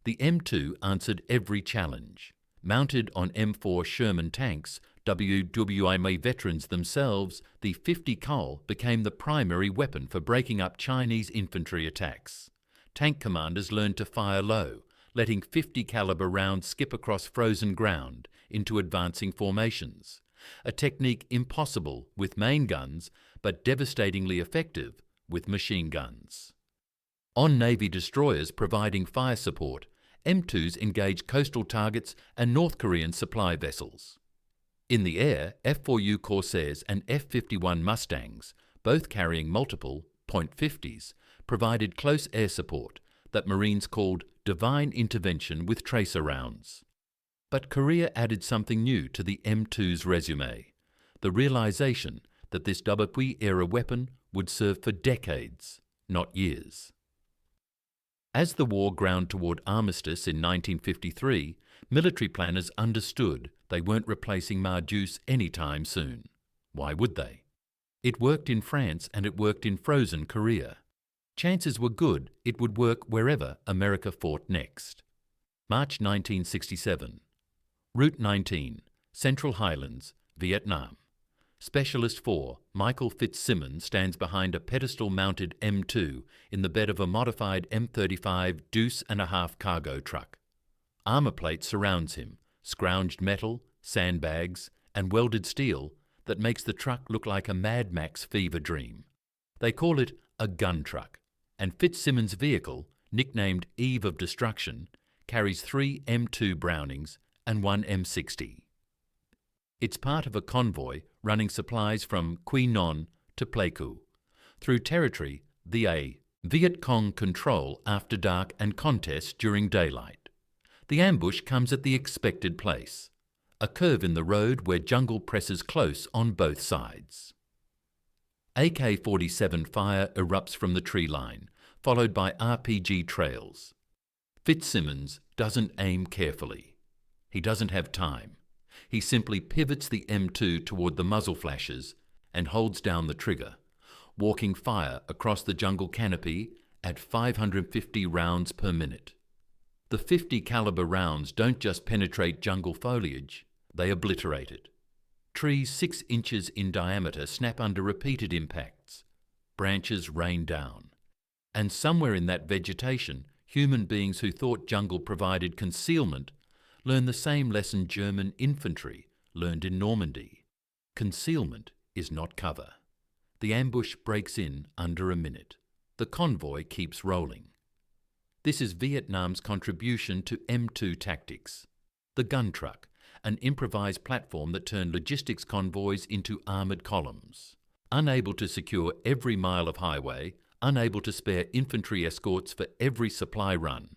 The M2 answered every challenge. Mounted on M4 Sherman tanks, WW2 veterans themselves, the 50 cal became the primary weapon for breaking up Chinese infantry attacks. Tank commanders learned to fire low, letting 50 caliber rounds skip across frozen ground into advancing formations, a technique impossible with main guns but devastatingly effective with machine guns. On Navy destroyers providing fire support, M2s engaged coastal targets and North Korean supply vessels. In the air, F-4U Corsairs and F-51 Mustangs, both carrying multiple .50s, provided close air support that Marines called divine intervention with tracer rounds. But Korea added something new to the M2's resume, the realization that this WW2-era weapon would serve for decades, not years. As the war ground toward armistice in 1953, military planners understood they weren't replacing Deuce anytime soon. Why would they? It worked in France and it worked in frozen Korea. Chances were good it would work wherever America fought next. March 1967. Route 19, Central Highlands, Vietnam. Specialist 4, Michael Fitzsimmons, stands behind a pedestal-mounted M2 in the bed of a modified M35 Deuce and a half cargo truck. Armour plate surrounds him, scrounged metal, sandbags, and welded steel that makes the truck look like a Mad Max fever dream. They call it a gun truck, and Fitzsimmons' vehicle, nicknamed Eve of Destruction, carries 3 M2 Brownings and 1 M60. It's part of a convoy running supplies from Quy Nhon to Pleiku, through territory the Viet Cong control after dark and contest during daylight. The ambush comes at the expected place, a curve in the road where jungle presses close on both sides. AK-47 fire erupts from the tree line, followed by RPG trails. Fitzsimmons doesn't aim carefully. He doesn't have time. He simply pivots the M2 toward the muzzle flashes and holds down the trigger, walking fire across the jungle canopy at 550 rounds per minute. The 50 caliber rounds don't just penetrate jungle foliage, they obliterate it. Trees 6 inches in diameter snap under repeated impacts. Branches rain down. And somewhere in that vegetation, human beings who thought jungle provided concealment learn the same lesson German infantry learned in Normandy. Concealment is not cover. The ambush breaks in under a minute. The convoy keeps rolling. This is Vietnam's contribution to M2 tactics. The gun truck, an improvised platform that turned logistics convoys into armoured columns. Unable to secure every mile of highway, unable to spare infantry escorts for every supply run,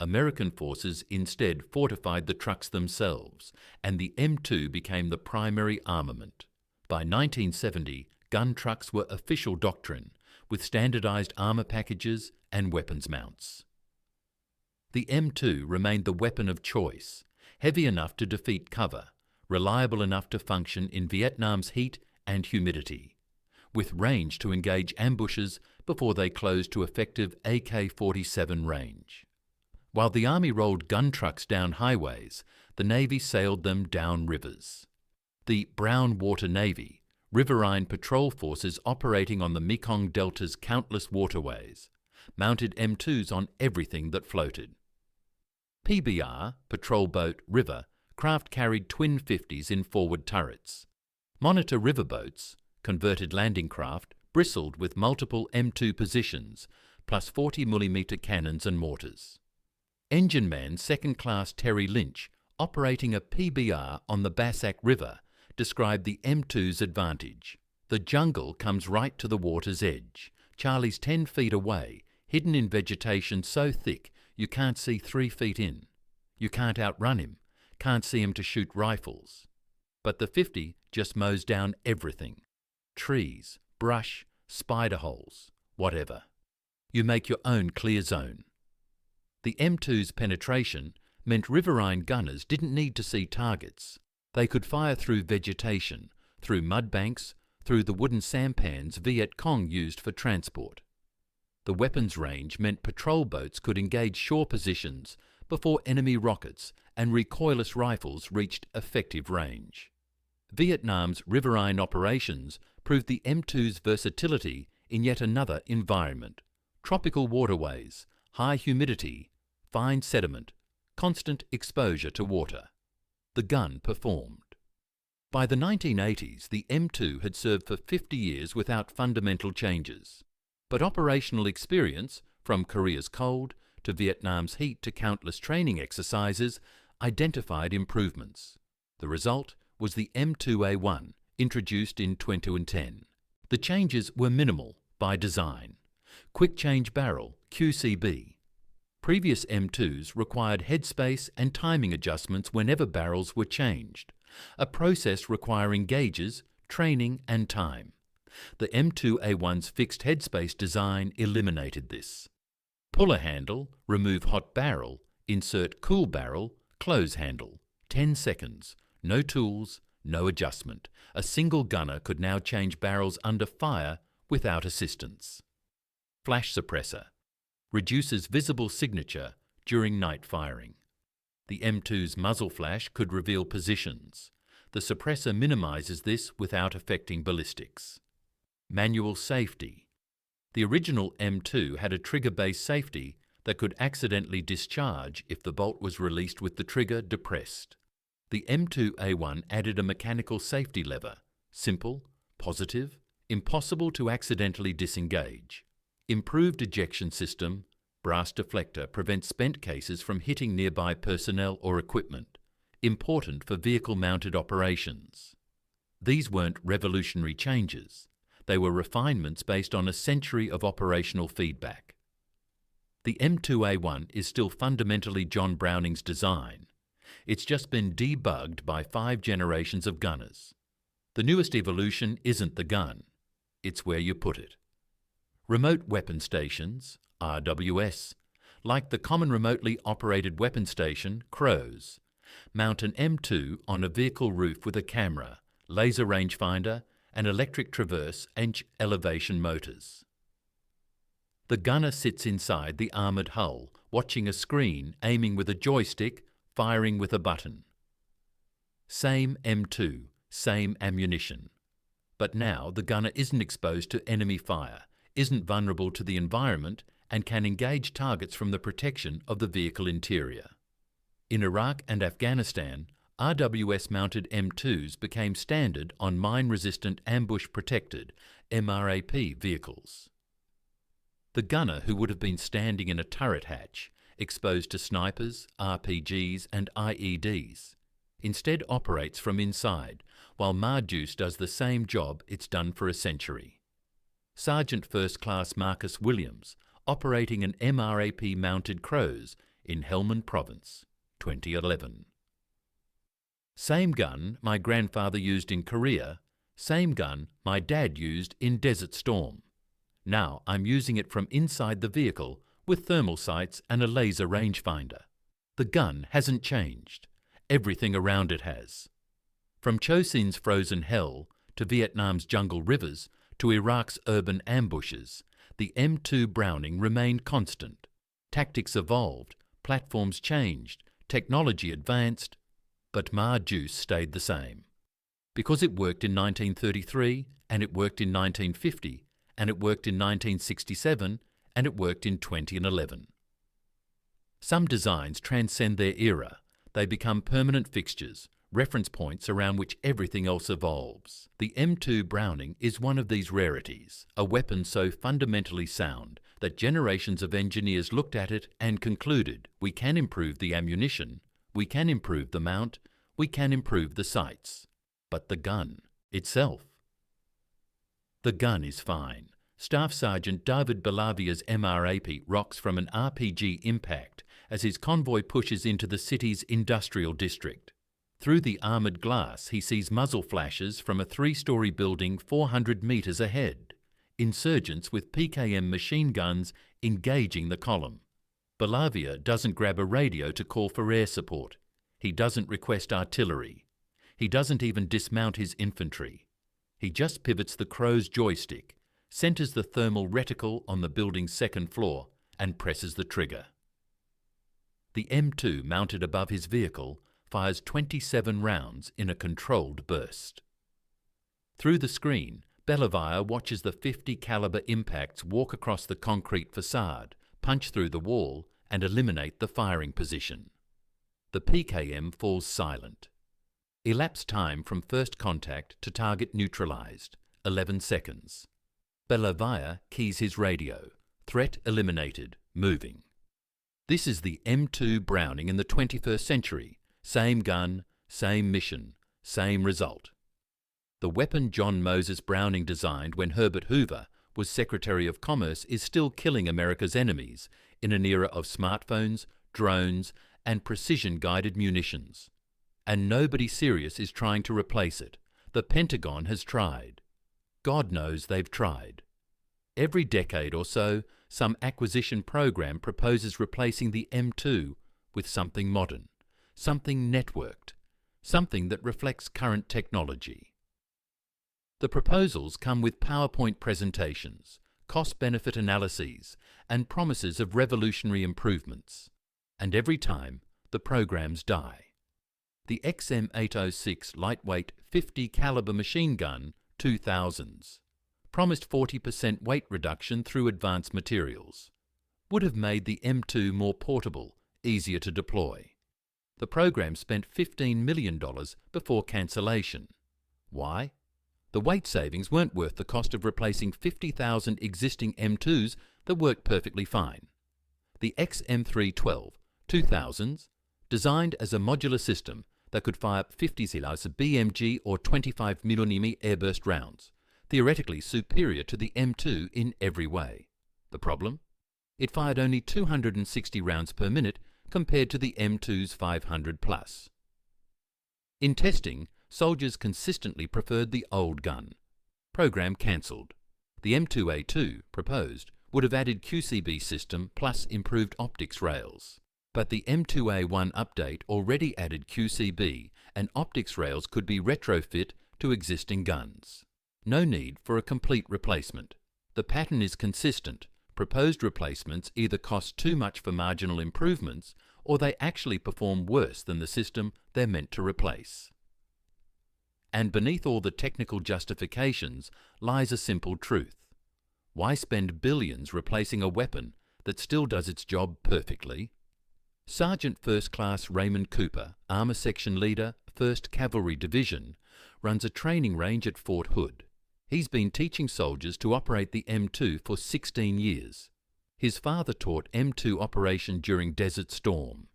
American forces instead fortified the trucks themselves, and the M2 became the primary armament. By 1970, gun trucks were official doctrine, with standardized armor packages and weapons mounts. The M2 remained the weapon of choice, heavy enough to defeat cover, reliable enough to function in Vietnam's heat and humidity, with range to engage ambushes before they closed to effective AK-47 range. While the Army rolled gun trucks down highways, the Navy sailed them down rivers. The Brown Water Navy, riverine patrol forces operating on the Mekong Delta's countless waterways, mounted M2s on everything that floated. PBR, Patrol Boat River, craft carried twin 50s in forward turrets. Monitor riverboats, converted landing craft, bristled with multiple M2 positions, plus 40mm cannons and mortars. Engine man Second Class Terry Lynch, operating a PBR on the Bassac River, described the M2's advantage. The jungle comes right to the water's edge. Charlie's 10 feet away, hidden in vegetation so thick you can't see 3 feet in. You can't outrun him, can't see him to shoot rifles. But the 50 just mows down everything. Trees, brush, spider holes, whatever. You make your own clear zone. The M2's penetration meant riverine gunners didn't need to see targets. They could fire through vegetation, through mud banks, through the wooden sampans Viet Cong used for transport. The weapons range meant patrol boats could engage shore positions before enemy rockets and recoilless rifles reached effective range. Vietnam's riverine operations proved the M2's versatility in yet another environment. Tropical waterways, high humidity, fine sediment, constant exposure to water. The gun performed. By the 1980s, the M2 had served for 50 years without fundamental changes. But operational experience, from Korea's cold to Vietnam's heat to countless training exercises, identified improvements. The result was the M2A1, introduced in 2010. The changes were minimal by design. Quick change barrel, QCB. Previous M2s required headspace and timing adjustments whenever barrels were changed, a process requiring gauges, training and time. The M2A1's fixed headspace design eliminated this. Puller handle, remove hot barrel, insert cool barrel, close handle. 10 seconds. No tools, No adjustment. A single gunner could now change barrels under fire without assistance. Flash suppressor. Reduces visible signature during night firing. The M2's muzzle flash could reveal positions. The suppressor minimises this without affecting ballistics. Manual safety. The original M2 had a trigger-based safety that could accidentally discharge if the bolt was released with the trigger depressed. The M2A1 added a mechanical safety lever, simple, positive, impossible to accidentally disengage. Improved ejection system, brass deflector prevents spent cases from hitting nearby personnel or equipment, important for vehicle-mounted operations. These weren't revolutionary changes. They were refinements based on a century of operational feedback. The M2A1 is still fundamentally John Browning's design. It's just been debugged by 5 generations of gunners. The newest evolution isn't the gun. It's where you put it. Remote weapon stations, RWS, like the Common Remotely Operated Weapon Station, CROWS, mount an M2 on a vehicle roof with a camera, laser rangefinder, and electric traverse and elevation motors. The gunner sits inside the armoured hull, watching a screen, aiming with a joystick, firing with a button. Same M2, same ammunition. But now the gunner isn't exposed to enemy fire, isn't vulnerable to the environment, and can engage targets from the protection of the vehicle interior. In Iraq and Afghanistan, RWS-mounted M2s became standard on mine-resistant ambush-protected MRAP vehicles. The gunner who would have been standing in a turret hatch, exposed to snipers, RPGs and IEDs, instead operates from inside, while Deuce does the same job it's done for a century. Sergeant First Class Marcus Williams, operating an MRAP-mounted CROWS in Helmand Province, 2011. Same gun my grandfather used in Korea, same gun my dad used in Desert Storm. Now I'm using it from inside the vehicle with thermal sights and a laser rangefinder. The gun hasn't changed. Everything around it has. From Chosin's frozen hell to Vietnam's jungle rivers to Iraq's urban ambushes, the M2 Browning remained constant. Tactics evolved, platforms changed, technology advanced, but Deuce stayed the same. Because it worked in 1933, and it worked in 1950, and it worked in 1967, and it worked in 2011. Some designs transcend their era. They become permanent fixtures, reference points around which everything else evolves. The M2 Browning is one of these rarities, a weapon so fundamentally sound that generations of engineers looked at it and concluded we can improve the ammunition, we can improve the mount, we can improve the sights. But the gun itself? The gun is fine. Staff Sergeant David Belavia's MRAP rocks from an RPG impact as his convoy pushes into the city's industrial district. Through the armoured glass, he sees muzzle flashes from a 3-storey building 400 metres ahead. Insurgents with PKM machine guns engaging the column. Belavia doesn't grab a radio to call for air support. He doesn't request artillery. He doesn't even dismount his infantry. He just pivots the CROWS joystick, centres the thermal reticle on the building's second floor, and presses the trigger. The M2 mounted above his vehicle fires 27 rounds in a controlled burst. Through the screen, Belavia watches the 50 caliber impacts walk across the concrete facade, punch through the wall, and eliminate the firing position. The PKM falls silent. Elapsed time from first contact to target neutralized, 11 seconds. Belavia keys his radio. Threat eliminated, moving. This is the M2 Browning in the 21st century. Same gun, same mission, same result. The weapon John Moses Browning designed when Herbert Hoover was Secretary of Commerce is still killing America's enemies in an era of smartphones, drones, and precision-guided munitions. And nobody serious is trying to replace it. The Pentagon has tried. God knows they've tried. Every decade or so, some acquisition program proposes replacing the M2 with something modern, something networked, something that reflects current technology. The proposals come with PowerPoint presentations, cost-benefit analyses, and promises of revolutionary improvements. And every time, the programs die. The XM806 lightweight 50 caliber machine gun 2000s promised 40% weight reduction through advanced materials, would have made the M2 more portable, easier to deploy. The program spent $15 million before cancellation. Why? The weight savings weren't worth the cost of replacing 50,000 existing M2s that worked perfectly fine. The XM312 2000s, designed as a modular system that could fire 50 silos of BMG or 25mm airburst rounds, theoretically superior to the M2 in every way. The problem? It fired only 260 rounds per minute compared to the M2's 500 plus. In testing, soldiers consistently preferred the old gun. Program cancelled. The M2A2, proposed, would have added QCB system plus improved optics rails. But the M2A1 update already added QCB, and optics rails could be retrofit to existing guns. No need for a complete replacement. The pattern is consistent. Proposed replacements either cost too much for marginal improvements, or they actually perform worse than the system they're meant to replace. And beneath all the technical justifications lies a simple truth. Why spend billions replacing a weapon that still does its job perfectly? Sergeant First Class Raymond Cooper, Armour Section Leader, 1st Cavalry Division, runs a training range at Fort Hood. He's been teaching soldiers to operate the M2 for 16 years. His father taught M2 operation during Desert Storm.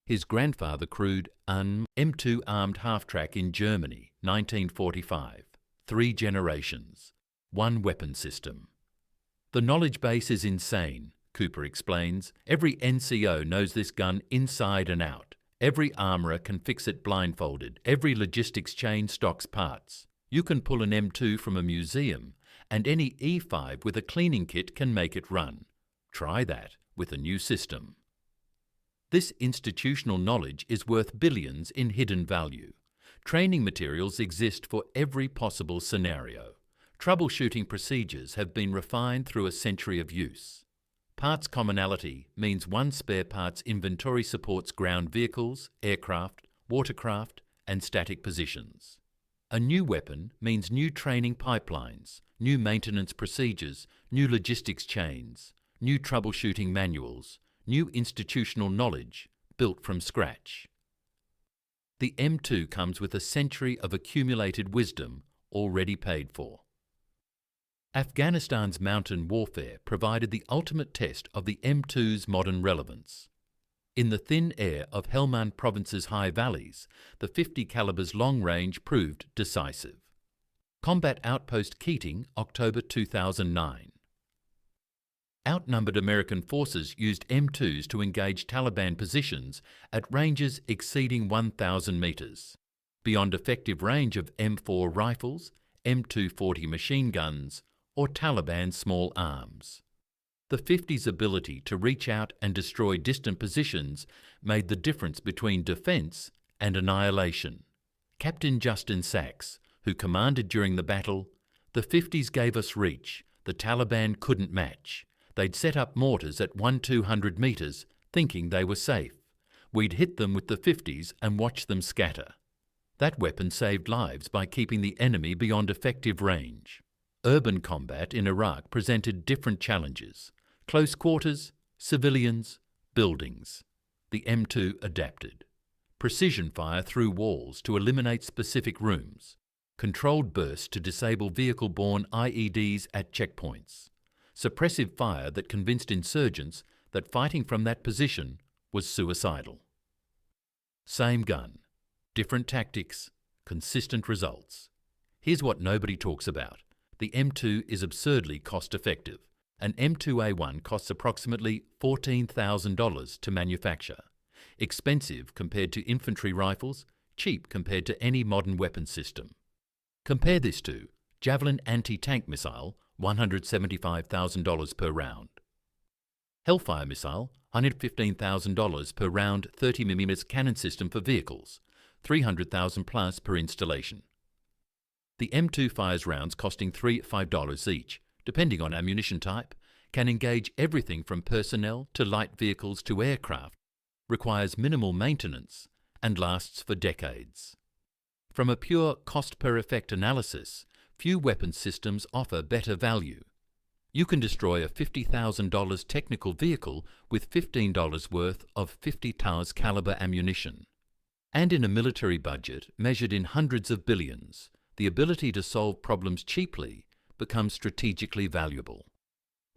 His grandfather crewed an M2 armed half-track in Germany, 1945. 3 generations. 1 weapon system. The knowledge base is insane, Cooper explains. Every NCO knows this gun inside and out. Every armourer can fix it blindfolded. Every logistics chain stocks parts. You can pull an M2 from a museum, and any E5 with a cleaning kit can make it run. Try that with a new system. This institutional knowledge is worth billions in hidden value. Training materials exist for every possible scenario. Troubleshooting procedures have been refined through a century of use. Parts commonality means one spare parts inventory supports ground vehicles, aircraft, watercraft, and static positions. A new weapon means new training pipelines, new maintenance procedures, new logistics chains, new troubleshooting manuals, new institutional knowledge built from scratch. The M2 comes with a century of accumulated wisdom already paid for. Afghanistan's mountain warfare provided the ultimate test of the M2's modern relevance. In the thin air of Helmand Province's high valleys, the 50 caliber's long range proved decisive. Combat Outpost Keating, October 2009. Outnumbered American forces used M2s to engage Taliban positions at ranges exceeding 1,000 metres, beyond effective range of M4 rifles, M240 machine guns, or Taliban small arms. The 50's ability to reach out and destroy distant positions made the difference between defence and annihilation. Captain Justin Sachs, who commanded during the battle, "The 50's gave us reach the Taliban couldn't match. They'd set up mortars at 1-200 metres, thinking they were safe. We'd hit them with the 50's and watch them scatter." That weapon saved lives by keeping the enemy beyond effective range. Urban combat in Iraq presented different challenges. Close quarters, civilians, buildings. The M2 adapted. Precision fire through walls to eliminate specific rooms. Controlled bursts to disable vehicle-borne IEDs at checkpoints. Suppressive fire that convinced insurgents that fighting from that position was suicidal. Same gun, different tactics, consistent results. Here's what nobody talks about. The M2 is absurdly cost-effective. An M2A1 costs approximately $14,000 to manufacture. Expensive compared to infantry rifles, cheap compared to any modern weapon system. Compare this to Javelin anti-tank missile, $175,000 per round. Hellfire missile, $115,000 per round 30mm cannon system for vehicles, $300,000 plus per installation. The M2 fires rounds costing $5 each, depending on ammunition type, can engage everything from personnel to light vehicles to aircraft, requires minimal maintenance, and lasts for decades. From a pure cost-per-effect analysis, few weapons systems offer better value. You can destroy a $50,000 technical vehicle with $15 worth of 50 TARS caliber ammunition. And in a military budget measured in hundreds of billions, the ability to solve problems cheaply becomes strategically valuable.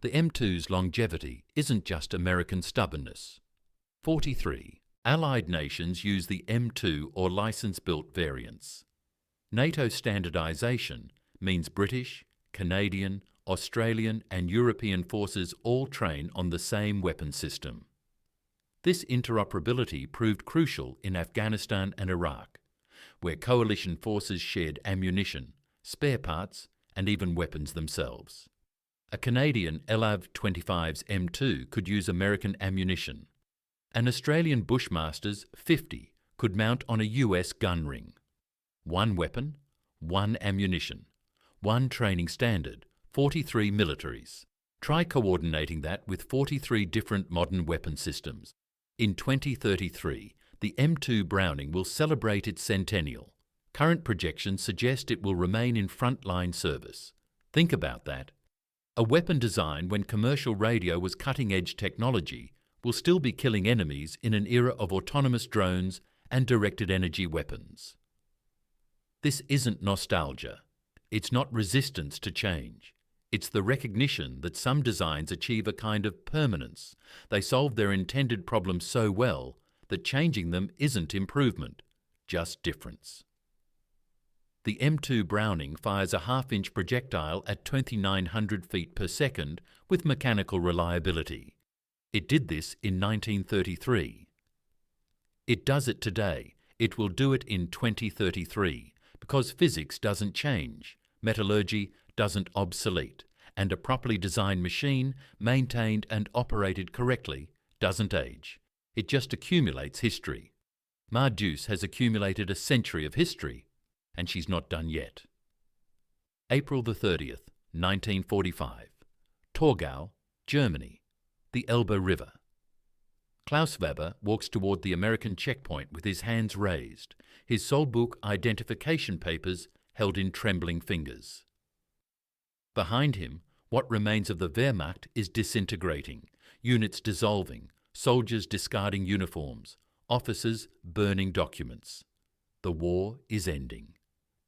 The M2's longevity isn't just American stubbornness. 43. Allied nations use the M2 or license-built variants. NATO standardization means British, Canadian, Australian and European forces all train on the same weapon system. This interoperability proved crucial in Afghanistan and Iraq, where coalition forces shared ammunition, spare parts, and even weapons themselves. A Canadian LAV-25's M2 could use American ammunition. An Australian Bushmaster's 50 could mount on a US gun ring. One weapon, one ammunition, one training standard, 43 militaries. Try coordinating that with 43 different modern weapon systems. In 2033, the M2 Browning will celebrate its centennial. Current projections suggest it will remain in frontline service. Think about that. A weapon designed when commercial radio was cutting-edge technology will still be killing enemies in an era of autonomous drones and directed energy weapons. This isn't nostalgia. It's not resistance to change. It's the recognition that some designs achieve a kind of permanence. They solve their intended problem so well that changing them isn't improvement, just difference. The M2 Browning fires a half-inch projectile at 2,900 feet per second with mechanical reliability. It did this in 1933. It does it today. It will do it in 2033 because physics doesn't change, metallurgy doesn't obsolete, and a properly designed machine, maintained and operated correctly, doesn't age. It just accumulates history. Deuce has accumulated a century of history, and she's not done yet. April the 30th, 1945. Torgau, Germany. The Elbe River. Klaus Weber walks toward the American checkpoint with his hands raised, his Soldbuch identification papers held in trembling fingers. Behind him, what remains of the Wehrmacht is disintegrating, units dissolving, soldiers discarding uniforms, officers burning documents. The war is ending.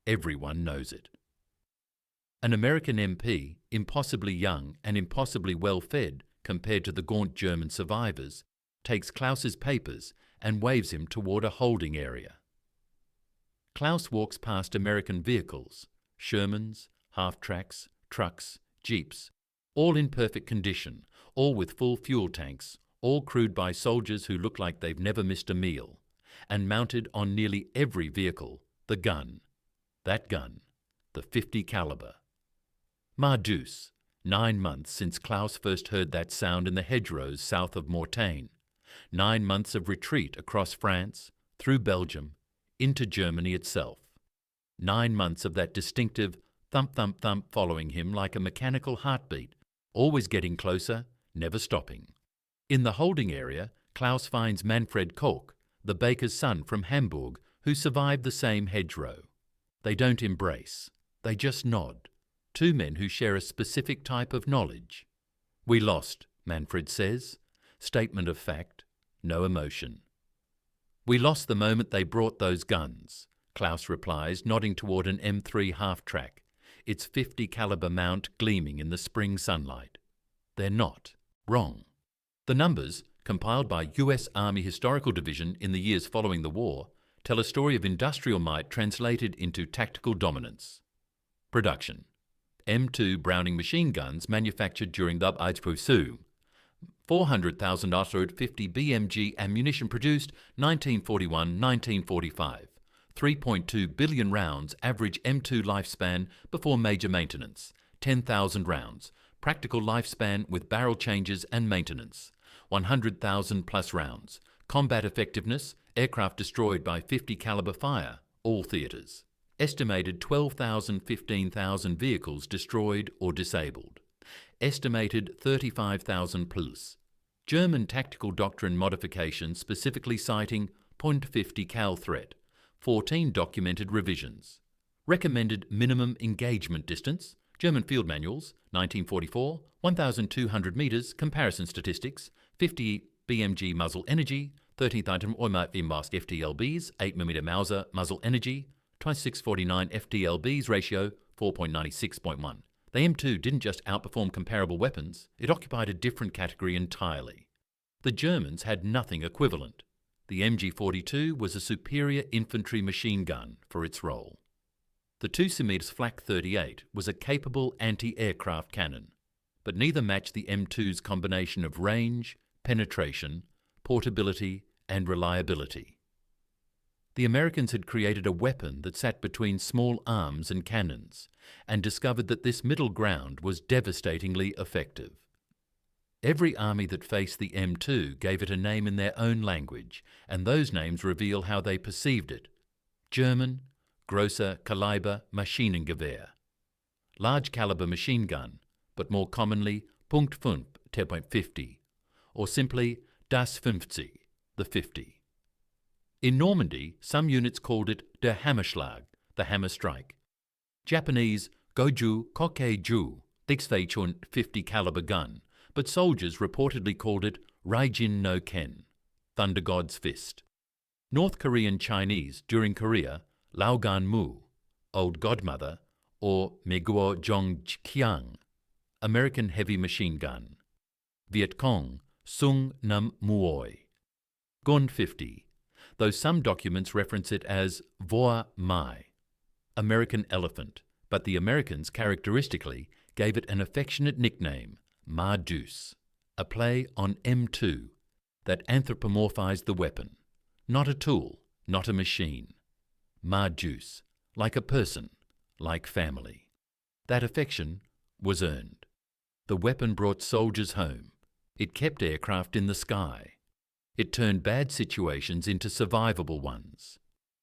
Everyone knows it. An American MP, impossibly young and impossibly well-fed compared to the gaunt German survivors, takes Klaus's papers and waves him toward a holding area. Klaus walks past American vehicles, Shermans, half-tracks, trucks, jeeps, all in perfect condition, all with full fuel tanks, all crewed by soldiers who look like they've never missed a meal, and mounted on nearly every vehicle, the gun. That gun, the 50 caliber. Deuce, 9 months since Klaus first heard that sound in the hedgerows south of Mortagne. 9 months of retreat across France, through Belgium, into Germany itself. 9 months of that distinctive thump, thump, thump following him like a mechanical heartbeat, always getting closer, never stopping. In the holding area, Klaus finds Manfred Kolk, the baker's son from Hamburg, who survived the same hedgerow. They don't embrace. They just nod. Two men who share a specific type of knowledge. "We lost," Manfred says. Statement of fact, no emotion. "We lost the moment they brought those guns," Klaus replies, nodding toward an M3 half-track, its 50 caliber mount gleaming in the spring sunlight. They're not. Wrong. The numbers, compiled by US Army Historical Division in the years following the war, tell a story of industrial might translated into tactical dominance. Production. M2 Browning machine guns manufactured during the WW2. 400,000 Osterud 50 BMG ammunition produced 1941-1945. 3.2 billion rounds average M2 lifespan before major maintenance. 10,000 rounds. Practical lifespan with barrel changes and maintenance. 100,000 plus rounds. Combat effectiveness, aircraft destroyed by 50 caliber fire, all theatres. Estimated 12,000–15,000 vehicles destroyed or disabled. Estimated 35,000 plus. German tactical doctrine modification specifically citing .50 cal threat. 14 documented revisions. Recommended minimum engagement distance. German field manuals, 1944, 1,200 metres, comparison statistics, 50 BMG muzzle energy, 13th item Mask FTLBs, 8mm Mauser muzzle energy, 2649 FTLBs ratio, 4.96.1. The M2 didn't just outperform comparable weapons, it occupied a different category entirely. The Germans had nothing equivalent. The MG42 was a superior infantry machine gun for its role. The 2cm Flak 38 was a capable anti-aircraft cannon, but neither matched the M2's combination of range, penetration, portability and reliability. The Americans had created a weapon that sat between small arms and cannons and discovered that this middle ground was devastatingly effective. Every army that faced the M2 gave it a name in their own language, and those names reveal how they perceived it. German, Grosser Kaliber Maschinengewehr. Large caliber machine gun, but more commonly .5, 10.50, or simply Das 50, the 50. In Normandy, some units called it der Hammerschlag, the hammer strike. Japanese Goju Kokeiju, 50 caliber gun, but soldiers reportedly called it Raijin no Ken, Thunder God's Fist. North Korean Chinese during Korea, Laogan Mu, Old Godmother, or Meguo Zhongqiang, American heavy machine gun. Viet Cong, Sung Nam Muoi. Gun 50, though some documents reference it as Voa Mai, American elephant, but the Americans characteristically gave it an affectionate nickname, Ma Deuce, a play on M2 that anthropomorphized the weapon. Not a tool, not a machine. Ma Deuce, like a person, like family. That affection was earned. The weapon brought soldiers home. It kept aircraft in the sky. It turned bad situations into survivable ones.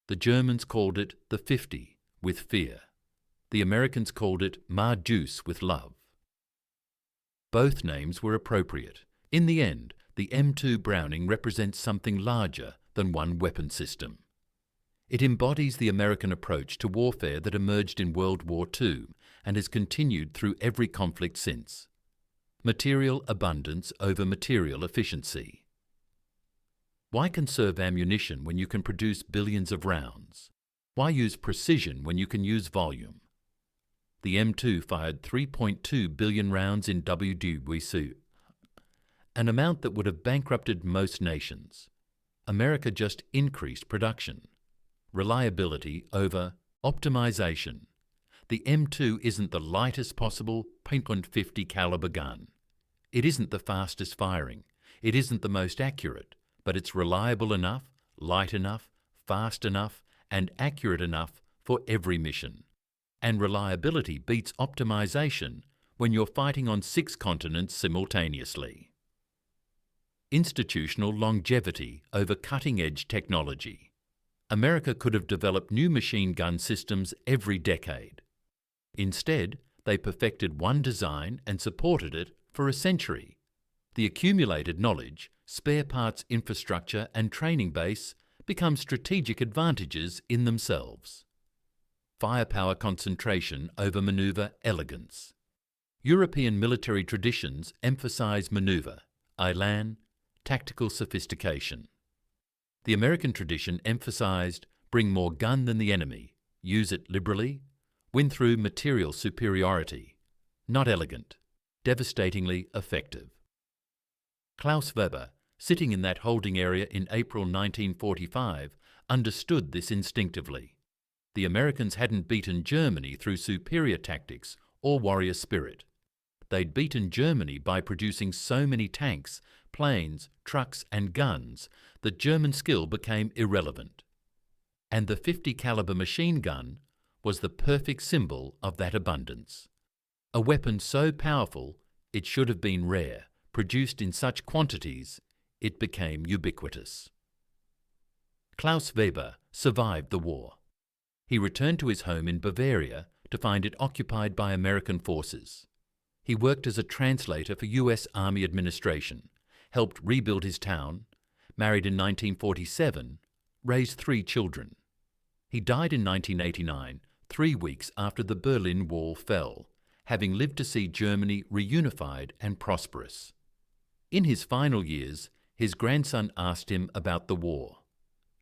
The Germans called it the 50 with fear. The Americans called it Ma Deuce with love. Both names were appropriate. In the end, the M2 Browning represents something larger than one weapon system. It embodies the American approach to warfare that emerged in World War II and has continued through every conflict since. Material abundance over material efficiency. Why conserve ammunition when you can produce billions of rounds? Why use precision when you can use volume? The M2 fired 3.2 billion rounds in WW2, an amount that would have bankrupted most nations. America just increased production. Reliability over optimization. The M2 isn't the lightest possible .50 caliber gun. It isn't the fastest firing. It isn't the most accurate, but it's reliable enough, light enough, fast enough, and accurate enough for every mission. And reliability beats optimization when you're fighting on 6 continents simultaneously. Institutional longevity over cutting-edge technology. America could have developed new machine gun systems every decade. Instead, they perfected one design and supported it for a century. The accumulated knowledge, spare parts infrastructure and training base become strategic advantages in themselves. Firepower concentration over maneuver elegance. European military traditions emphasize maneuver, elan, tactical sophistication. The American tradition emphasized bring more gun than the enemy, use it liberally, win through material superiority. Not elegant, devastatingly effective. Klaus Weber, sitting in that holding area in April 1945, understood this instinctively. The Americans hadn't beaten Germany through superior tactics or warrior spirit. They'd beaten Germany by producing so many tanks, planes, trucks and guns that German skill became irrelevant. And the 50 caliber machine gun was the perfect symbol of that abundance. A weapon so powerful it should have been rare, produced in such quantities, it became ubiquitous. Klaus Weber survived the war. He returned to his home in Bavaria to find it occupied by American forces. He worked as a translator for US Army administration, helped rebuild his town, married in 1947, raised 3 children. He died in 1989, 3 weeks after the Berlin Wall fell, having lived to see Germany reunified and prosperous. In his final years, his grandson asked him about the war.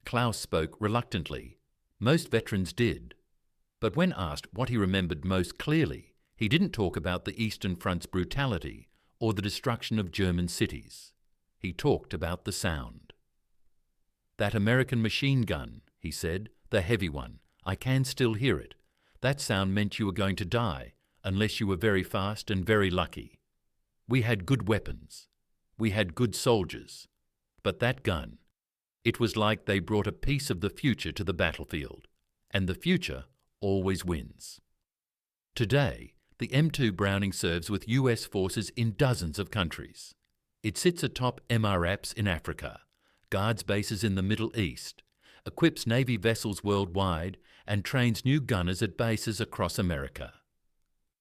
Klaus spoke reluctantly. Most veterans did. But when asked what he remembered most clearly, he didn't talk about the Eastern Front's brutality or the destruction of German cities. He talked about the sound. "That American machine gun," he said, "the heavy one, I can still hear it. That sound meant you were going to die, unless you were very fast and very lucky. We had good weapons. We had good soldiers. But that gun, it was like they brought a piece of the future to the battlefield, and the future always wins." Today, the M2 Browning serves with US forces in dozens of countries. It sits atop MRAPs in Africa, guards bases in the Middle East, equips Navy vessels worldwide, and trains new gunners at bases across America.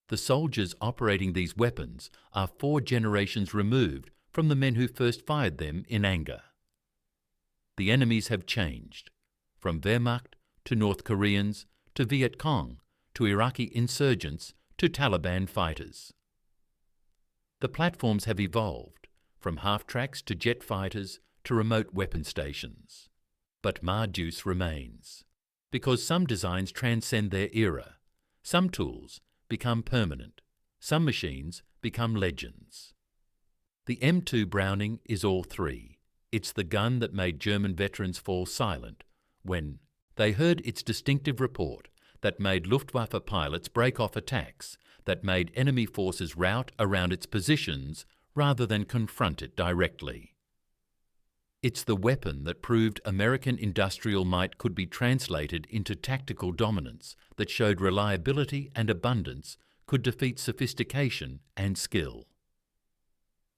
The soldiers operating these weapons are 4 generations removed from the men who first fired them in anger. The enemies have changed, from Wehrmacht to North Koreans to Viet Cong to Iraqi insurgents to Taliban fighters. The platforms have evolved, from half-tracks to jet fighters to remote weapon stations. But Deuce remains, because some designs transcend their era. Some tools become permanent. Some machines become legends. The M2 Browning is all 3. It's the gun that made German veterans fall silent when they heard its distinctive report, that made Luftwaffe pilots break off attacks, that made enemy forces rout around its positions rather than confront it directly. It's the weapon that proved American industrial might could be translated into tactical dominance, that showed reliability and abundance could defeat sophistication and skill.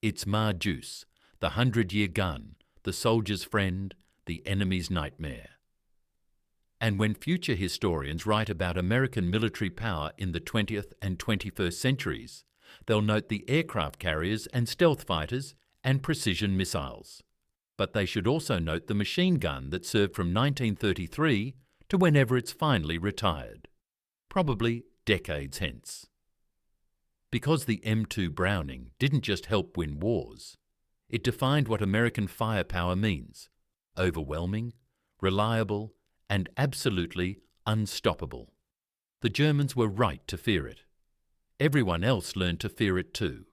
It's Deuce, the 100-year gun, the soldier's friend, the enemy's nightmare. And when future historians write about American military power in the 20th and 21st centuries, they'll note the aircraft carriers and stealth fighters and precision missiles. But they should also note the machine gun that served from 1933 to whenever it's finally retired, probably decades hence. Because the M2 Browning didn't just help win wars, it defined what American firepower means: overwhelming, reliable, and absolutely unstoppable. The Germans were right to fear it. Everyone else learned to fear it too.